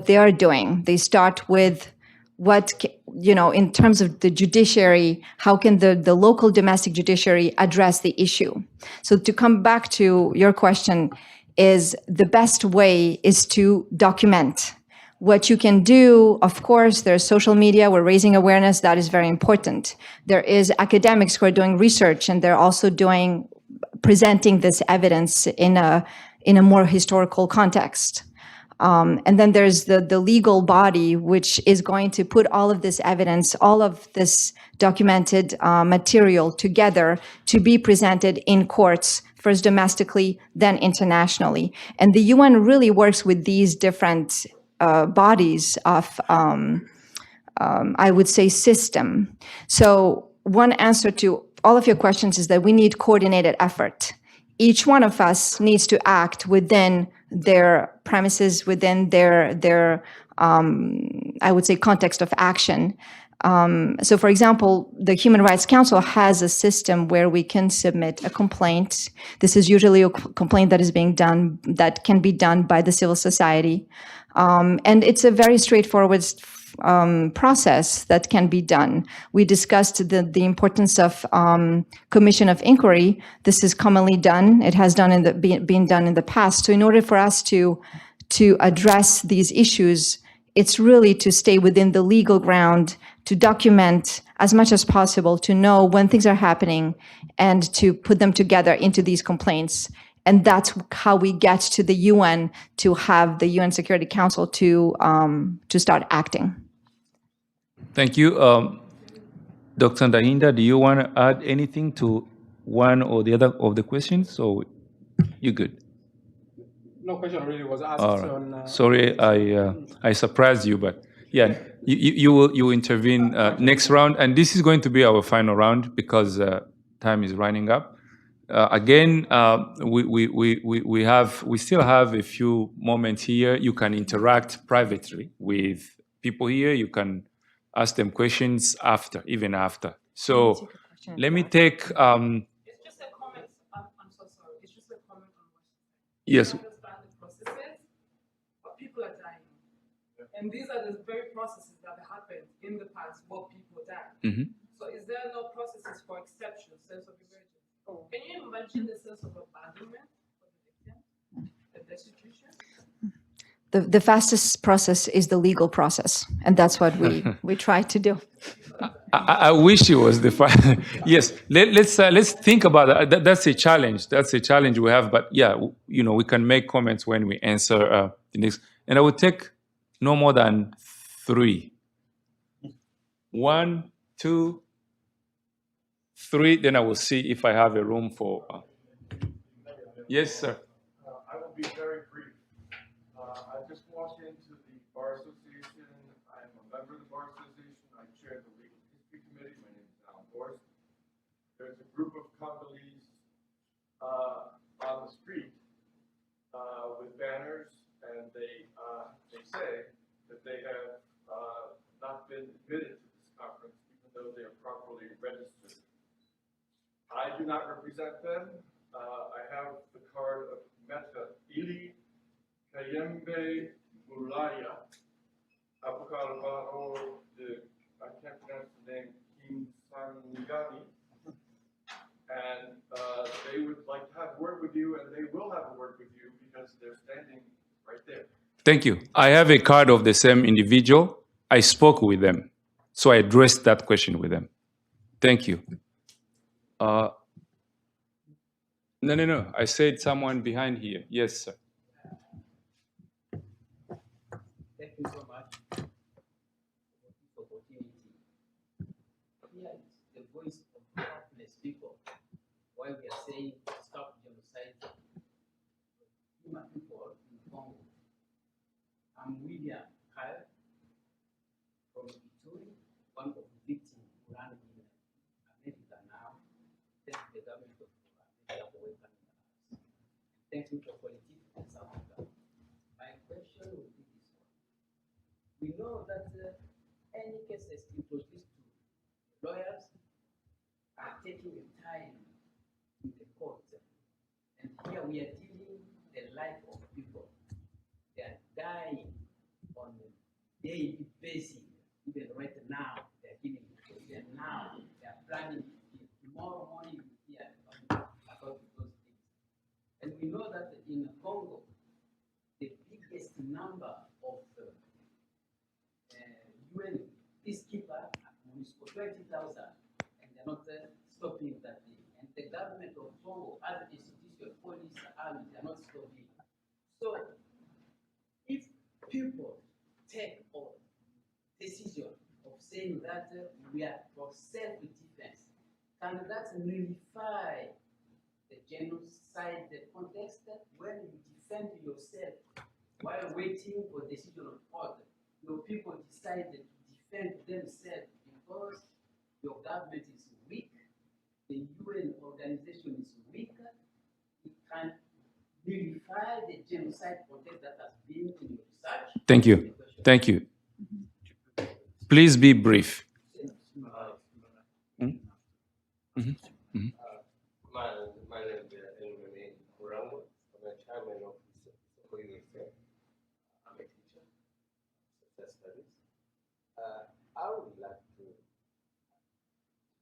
they're doing. They start with in terms of the judiciary, how can the local domestic judiciary address the issue? So to come back to your question, is the best way is to document. What you can do, of course, there's social media, we're raising awareness, that is very important. There is academics who are doing research, and they're also presenting this evidence in a more historical context. And then there's the legal body, which is going to put all of this evidence, all of this documented material together to be presented in courts, first domestically, then internationally. And the UN really works with these different bodies of, I would say, system. So one answer to all of your questions is that we need coordinated effort. Each one of us needs to act within their premises, within their I would say, context of action. So, for example, the Human Rights Council has a system where we can submit a complaint. This is usually a complaint that can be done by the civil society. And it's a very straightforward process that can be done. We discussed the importance of commission of inquiry. This is commonly done. It has been done in the past. So in order for us to address these issues, it's really to stay within the legal ground, to document as much as possible, to know when things are happening, and to put them together into these complaints. And that's how we get to the UN, to have the UN Security Council to start acting. Thank you. Dr. Ndahinda, do you want to add anything to one or the other of the questions? So you're good. No question really was asked on... Sorry, I surprised you, but yeah, you will intervene next round. And this is going to be our final round because time is running up. Again, we still have a few moments here. You can interact privately with people here. You can ask them questions even after. So let me take... It's just a comment. I'm so sorry. It's just a comment on what yes. I understand the processes, but people are dying. And these are the very processes that happened in the past where people died. Mm-hmm. So is there no processes for exception, sense of emergency? Can you imagine the sense of abandonment for the victim, the destitution? The fastest process is the legal process, and that's what we try to do. I wish it was the yes. Let's think about that. That's a challenge. That's a challenge we have. But yeah, we can make comments when we answer the next. And I would take no more than 3. 1, 2, 3. Then I will see if I have a room for. Yes, sir. I will be very brief. I just walked into the Bar Association. I'm a member of the Bar Association. I chair the Legal History Committee. My name is Alan Borst. There's a group of Congolese on the street with banners, and they say that they have not been admitted to this conference, even though they are properly registered. I do not represent them. I have the card of Meta Ili Kayembe Mulaya, Abukarbaro de, I can't pronounce the name, Kim Sangani. And they would like to have a word with you, and they will have a word with you because they're standing right there. Thank you. I have a card of the same individual. I spoke with them, so I addressed that question with them. Thank you. No. I said someone behind here. Yes, sir. Thank you so much for this opportunity. Here is the voice of countless people. While we are saying stop genocide, human people in Congo. I'm William Kyle from Ituri, one of the victims who ran in America now. Thank the government of America for welcoming us. Thank you for politics in South Africa. My question will be this one. We know that any cases introduced to lawyers are taking time in the court. And here we are dealing the life of people. They are dying on a daily basis. Even right now, they are killing people. Even now, they are planning to kill. Tomorrow morning, we hear about those things. And we know that in Congo, the biggest number of that we are for self-defense. Can that nullify the genocide context when you defend yourself while waiting for decision of court? Your people decided to defend themselves because your government is weak, the UN organization is weak. It can nullify the genocide context that has been in your research. Thank you. Thank you. Please be brief. My name is Kurango. I'm a chairman of the USA. I'm a teacher, social studies. I would like to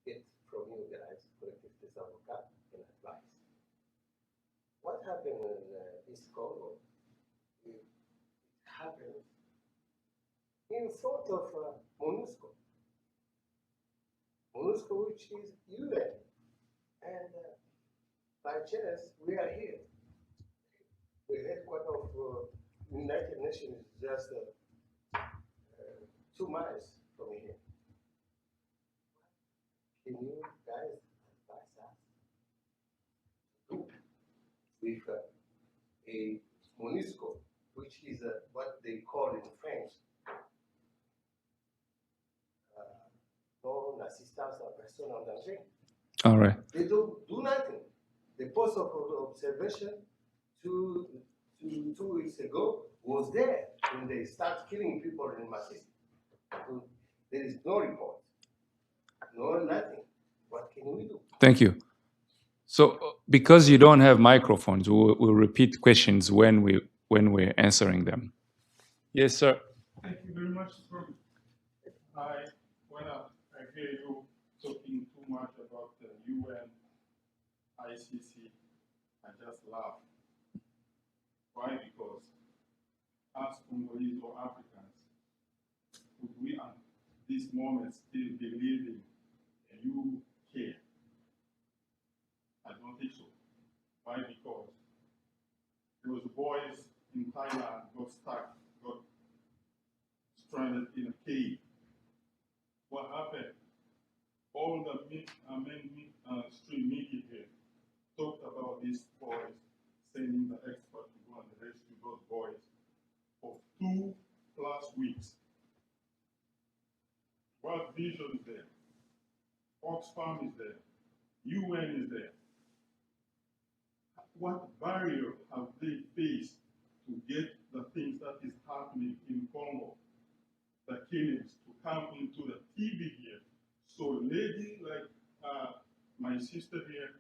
get from you guys, collective advocate, and advice. What happened in East Congo? It happened in front of MONUSCO. MONUSCO, which is UN. And by chance, we are here. The headquarters of United Nations is just 2 miles from here. Can you guys advise us to do with a MONUSCO, which is what they call in French non-assistance à personne en danger? All right. They don't do nothing. The post of observation 2 weeks ago was there when they start killing people in Masisi. So there is no report, no nothing. What can we do? Thank you. So, because you don't have microphones, we'll repeat questions when we're answering them. Yes, sir. Thank you very much, sir. When I hear you talking too much about the UN, ICC, I just laugh. Why? Because us Congolese or Africans, would we at this moment still believe in you care? I don't think so. Why? Because those boys in Thailand got stuck, got stranded in a cave. What happened? All the mainstream media here talked about these boys, sending the experts to go and rescue those boys for 2+ weeks. World Vision is there. Oxfam is there. UN is there. What barrier have they faced to get the things that is happening in Congo, the killings, to come into the TV here? So lady like my sister here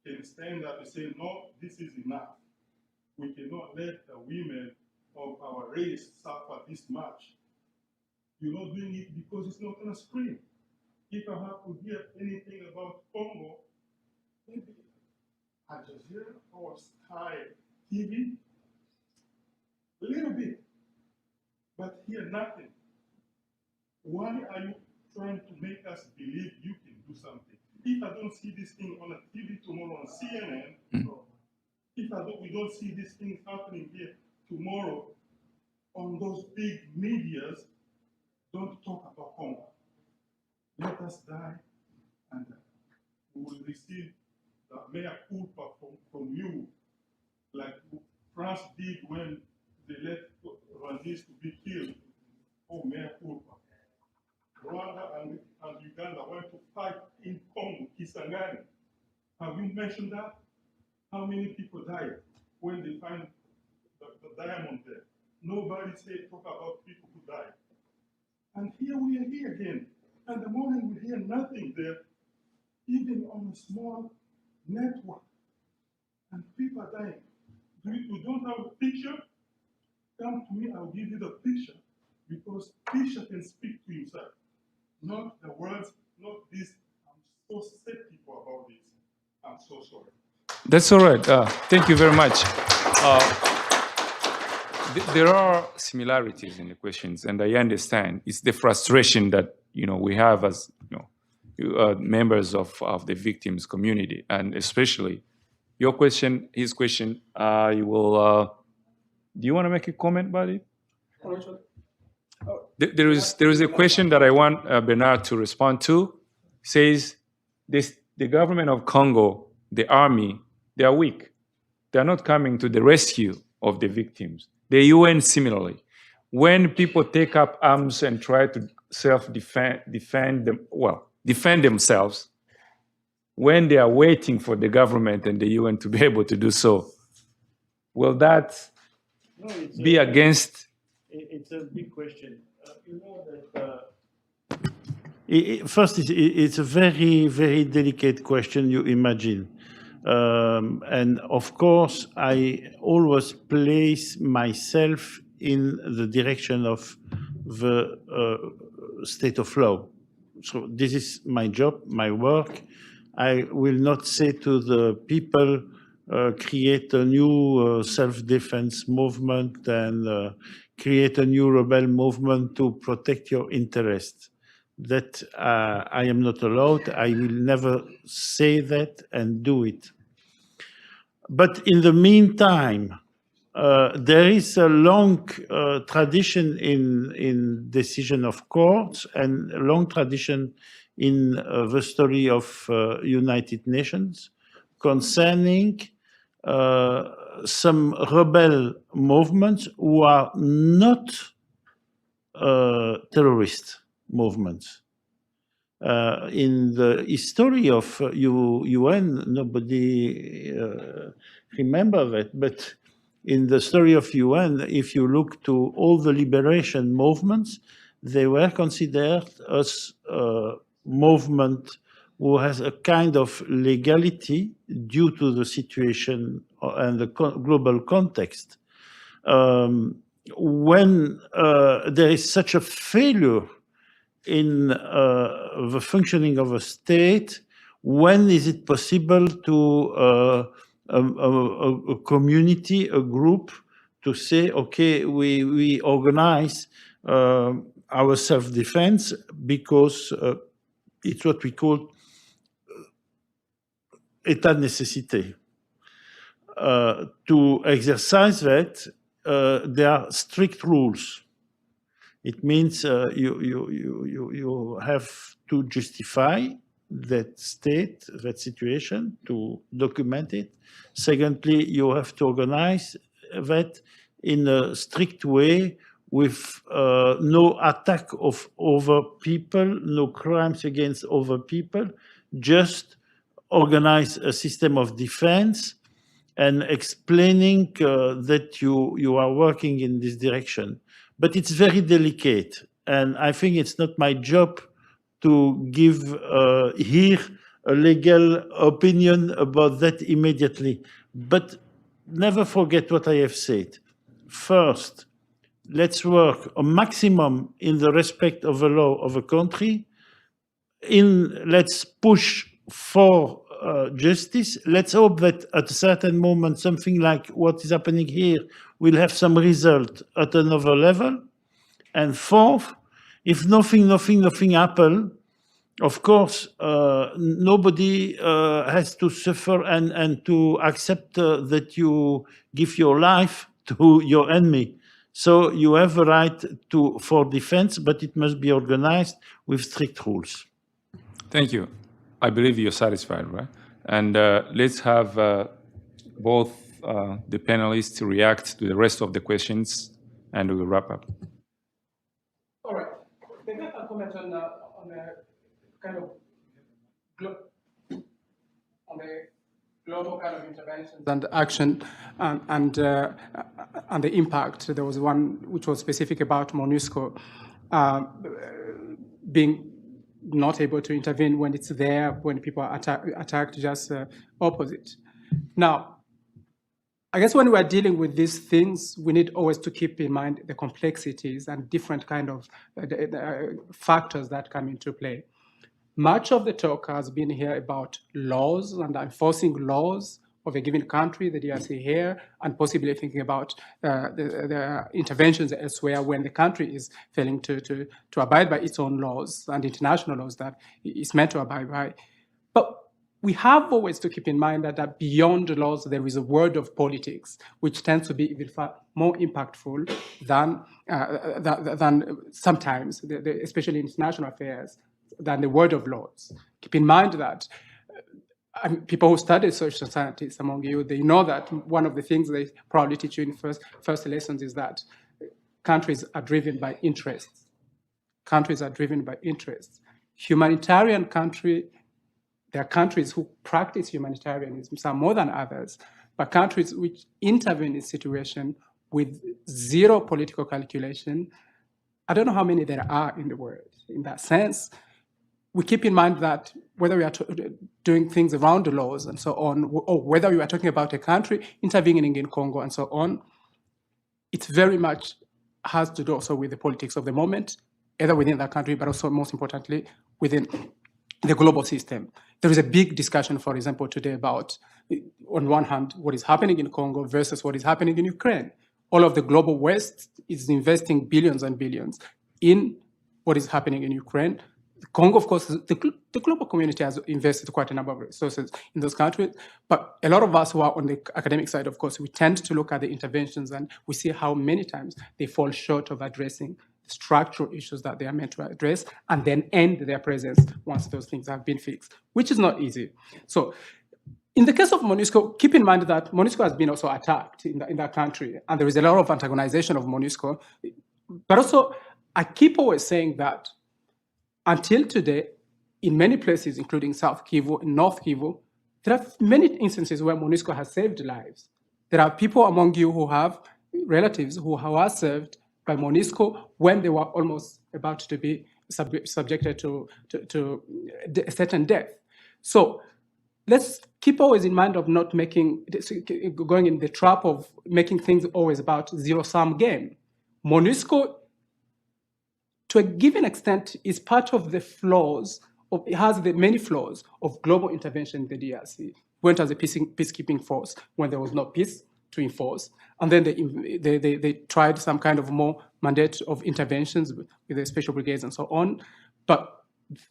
can stand up and say, no, this is enough. We cannot let the women of our race suffer this much. You're not doing it because it's not on a screen. If I have to hear anything about Congo, maybe Al Jazeera or Sky TV, a little bit, but hear nothing. Why are you trying to make us believe you can do something? If I don't see this thing on a TV tomorrow on CNN, we don't see these things happening here tomorrow on those big medias, don't talk about Congo. Let us die, and we will receive the mea culpa from you, like France did when they let Rwandese to be killed. Oh, mea culpa. Rwanda and Uganda went to fight in Congo, Kisangani. Have you mentioned that? How many people died when they find the diamond there? Nobody talk about people who died. And here we are here again. And the morning we hear nothing there, even on a small network. And people are dying. You don't have a picture? Come to me, I'll give you the picture. Because picture can speak to himself. Not the words, not this. I'm so skeptical about this. I'm so sorry. That's all right. Thank you very much. There are similarities in the questions, and I understand. It's the frustration that we have as members of the victims community, and especially your question, his question. You will. Do you want to make a comment, buddy? There is a question that I want Bernard to respond to. Says the government of Congo, the army, they are weak. They are not coming to the rescue of the victims. The UN similarly. When people take up arms and try to defend themselves, when they are waiting for the government and the UN to be able to do so, will that be against? It's a big question. You know that first, it's a very, very delicate question, you imagine. And of course, I always place myself in the direction of the state of law. So this is my job, my work. I will not say to the people, create a new self-defense movement and create a new rebel movement to protect your interests. That I am not allowed. I will never say that and do it. But in the meantime, there is a long tradition in decision of courts and a long tradition in the story of United Nations concerning some rebel movements who are not terrorist movements. In the history of UN, nobody remember that, but in the story of UN, if you look to all the liberation movements, they were considered as a movement who has a kind of legality due to the situation and the global context. When there is such a failure in the functioning of a state, when is it possible to a community, a group, to say, okay, we organize our self-defense because it's what we call état de nécessité. To exercise that, there are strict rules. It means you have to justify that state, that situation, to document it. Secondly, you have to organize that in a strict way with no attack of other people, no crimes against other people, just organize a system of defense and explaining that you are working in this direction. But it's very delicate, and I think it's not my job to give here a legal opinion about that immediately. But never forget what I have said. First, let's work a maximum in the respect of the law of a country. Let's push for justice. Let's hope that at a certain moment, something like what is happening here will have some result at another level. And fourth, if nothing happens, of course, nobody has to suffer and to accept that you give your life to your enemy. So you have a right for defense, but it must be organized with strict rules. Thank you. I believe you're satisfied, right? And let's have both the panelists react to the rest of the questions, and we'll wrap up. All right. Maybe I can comment on the kind of on the global kind of interventions and action and the impact. There was one which was specific about MONUSCO being not able to intervene when it's there, when people are attacked, just opposite. Now, I guess when we're dealing with these things, we need always to keep in mind the complexities and different kind of factors that come into play. Much of the talk has been here about laws and enforcing laws of a given country, the DRC here, and possibly thinking about the interventions elsewhere when the country is failing to abide by its own laws and international laws that it's meant to abide by. But we have always to keep in mind that beyond the laws, there is a world of politics, which tends to be even far more impactful than sometimes, especially in international affairs, than the world of laws. Keep in mind that people who study social scientists among you, they know that one of the things they probably teach you in first lessons is that countries are driven by interests. Countries are driven by interests. Humanitarian country, there are countries who practice humanitarianism, some more than others, but countries which intervene in situation with zero political calculation, I don't know how many there are in the world. In that sense, we keep in mind that whether we are doing things around the laws and so on, or whether we are talking about a country intervening in Congo and so on, it very much has to do also with the politics of the moment, either within that country, but also most importantly, within the global system. There is a big discussion, for example, today about, on one hand, what is happening in Congo versus what is happening in Ukraine. All of the global West is investing billions and billions in what is happening in Ukraine. Congo, of course, the global community has invested quite a number of resources in those countries, but a lot of us who are on the academic side, of course, we tend to look at the interventions and we see how many times they fall short of addressing structural issues that they are meant to address and then end their presence once those things have been fixed, which is not easy. So in the case of MONUSCO, keep in mind that MONUSCO has been also attacked in that country, and there is a lot of antagonization of MONUSCO. But also, I keep always saying that until today, in many places, including South Kivu and North Kivu, there are many instances where MONUSCO has saved lives. There are people among you who have relatives who are served by MONUSCO when they were almost about to be subjected to a certain death. So let's keep always in mind of not going in the trap of making things always about zero-sum game. MONUSCO, to a given extent, is part of the flaws, it has the many flaws of global intervention in the DRC. Went as a peacekeeping force when there was no peace to enforce. And then they tried some kind of more mandate of interventions with the special brigades and so on. But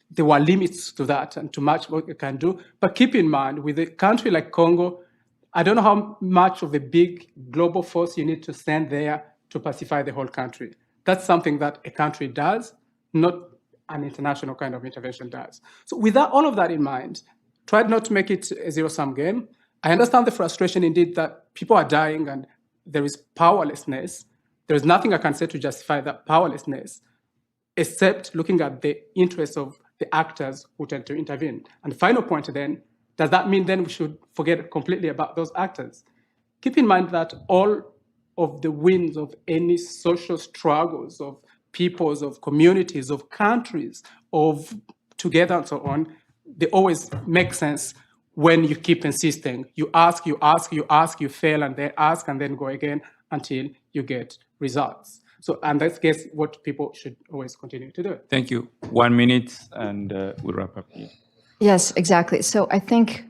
there were limits to that and to much what you can do. But keep in mind, with a country like Congo, I don't know how much of a big global force you need to send there to pacify the whole country. That's something that a country does, not an international kind of intervention does. So with all of that in mind, try not to make it a zero-sum game. I understand the frustration indeed that people are dying and there is powerlessness. There is nothing I can say to justify that powerlessness, except looking at the interests of the actors who tend to intervene. And the final point then, does that mean then we should forget completely about those actors? Keep in mind that all of the wins of any social struggles of peoples, of communities, of countries, of together and so on, they always make sense when you keep insisting. You ask, you fail, and then ask, and then go again until you get results. So, and that's what people should always continue to do. Thank you. 1 minute, and we'll wrap up here. Yes, exactly. So I think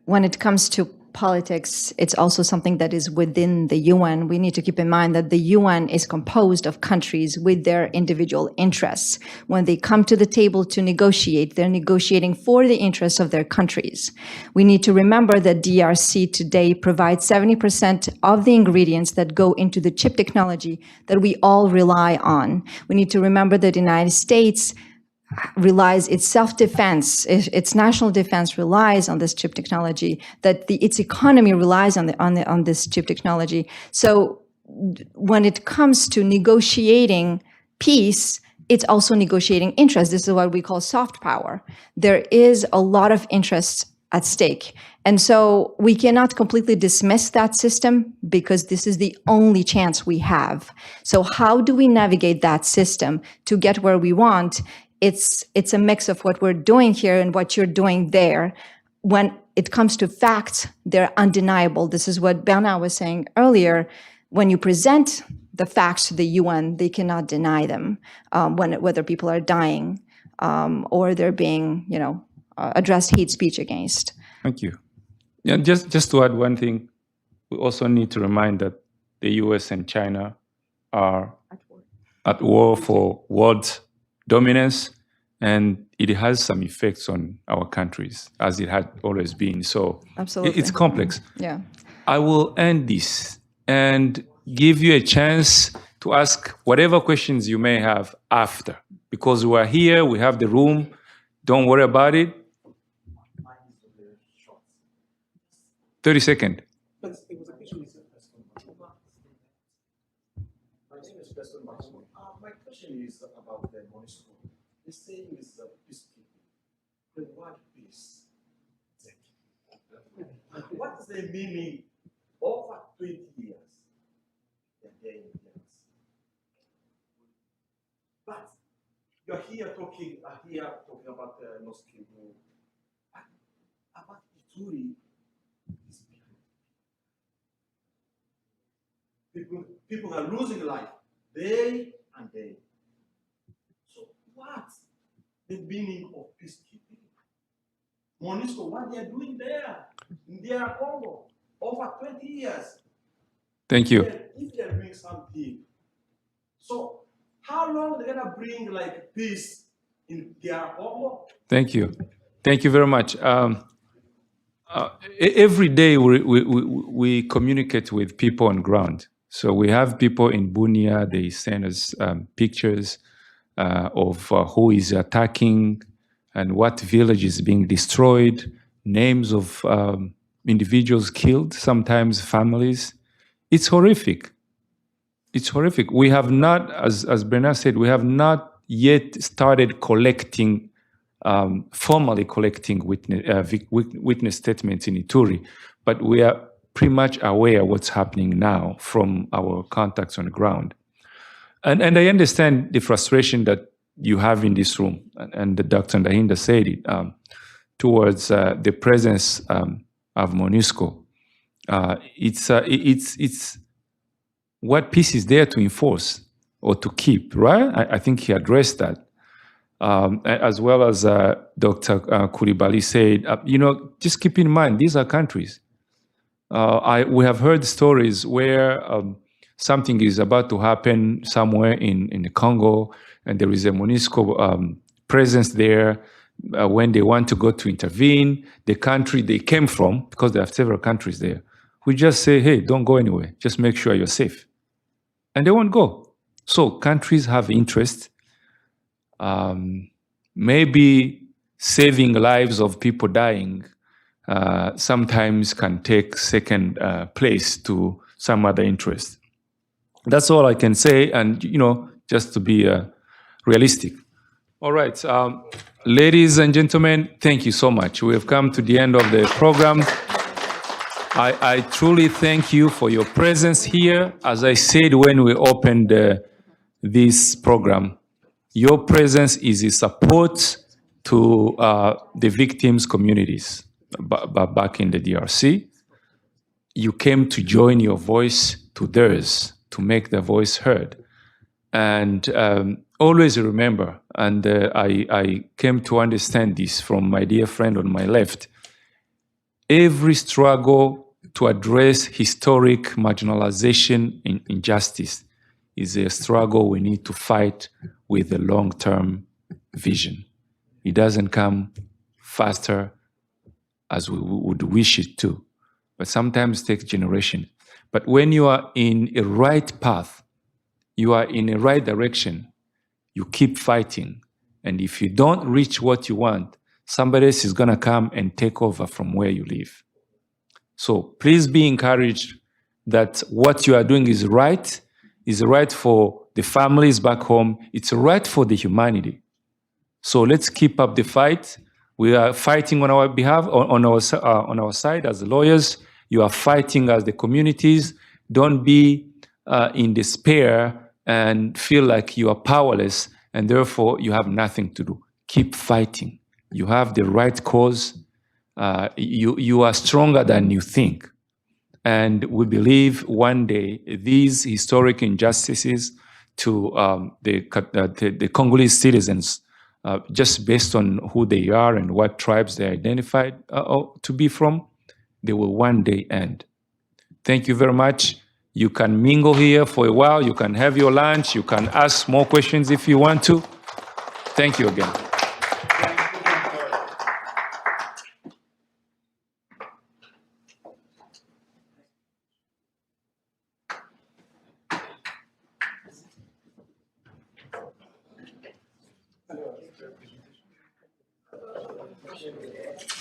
when it comes to politics, it's also something that is within the UN. We need to keep in mind that the UN is composed of countries with their individual interests. When they come to the table to negotiate, they're negotiating for the interests of their countries. We need to remember that DRC today provides 70% of the ingredients that go into the chip technology that we all rely on. We need to remember that the United States relies, its self-defense, its national defense relies on this chip technology, that its economy relies on this chip technology. So when it comes to negotiating peace, it's also negotiating interest. This is what we call soft power. There is a lot of interest at stake. And so we cannot completely dismiss that system because this is the only chance we have. So how do we navigate that system to get where we want? It's a mix of what we're doing here and what you're doing there. When it comes to facts, they're undeniable. This is what Bernard was saying earlier. When you present the facts to the UN, they cannot deny them, whether people are dying or they're being, addressed hate speech against. Thank you. Yeah, just to add one thing, we also need to remind that the US and China are at war for world dominance, and it has some effects on our countries, as it had always been. So Absolutely. it's complex. Yeah. I will end this and give you a chance to ask whatever questions you may have after, because we are here, we have the room. Don't worry about it. 30 seconds. My question is about the MONUSCO. The saying is peacekeeping. The word peace. What is the meaning over 20 years? But you're here talking about Moscow. About Ituri, people are losing life day and day. So what's the meaning of peacekeeping? MONUSCO, what they are doing there in their Congo over 20 years. Thank you. If they are doing something, so how long are they gonna bring like peace in their Congo? Thank you. Thank you very much. Every day we communicate with people on ground. So we have people in Bunia, they send us pictures of who is attacking and what village is being destroyed, names of individuals killed, sometimes families. It's horrific. It's horrific. We have not, as Bernard said, we have not yet started collecting, formally collecting witness statements in Ituri, but we are pretty much aware what's happening now from our contacts on the ground. And I understand the frustration that you have in this room, and Dr. Ndahinda said it, towards the presence of MONUSCO. It's what peace is there to enforce or to keep, right? I think he addressed that. As well as Dr. Koulibaly said, just keep in mind, these are countries. We have heard stories where something is about to happen somewhere in the Congo, and there is a MONUSCO presence there. When they want to go to intervene, the country they came from, because there are several countries there, we just say, hey, don't go anywhere. Just make sure you're safe. And they won't go. So countries have interest. Maybe saving lives of people dying sometimes can take second place to some other interest. That's all I can say, and just to be realistic. All right, ladies and gentlemen, thank you so much. We have come to the end of the program. I truly thank you for your presence here. As I said when we opened this program, your presence is a support to the victims' communities back in the DRC. You came to join your voice to theirs, to make their voice heard. And always remember, and I came to understand this from my dear friend on my left, every struggle to address historic marginalization and injustice is a struggle we need to fight with a long-term vision. It doesn't come faster as we would wish it to, but sometimes it takes generations. But when you are in a right path, you are in a right direction, you keep fighting. And if you don't reach what you want, somebody else is gonna come and take over from where you live. So please be encouraged that what you are doing is right for the families back home, it's right for the humanity. So let's keep up the fight. We are fighting on our behalf, on our side as lawyers. You are fighting as the communities. Don't be in despair and feel like you are powerless and therefore you have nothing to do. Keep fighting. You have the right cause. You are stronger than you think. And we believe one day these historic injustices to the Congolese citizens, just based on who they are and what tribes they identified to be from, they will one day end. Thank you very much. You can mingle here for a while. You can have your lunch. You can ask more questions if you want to. Thank you again. much.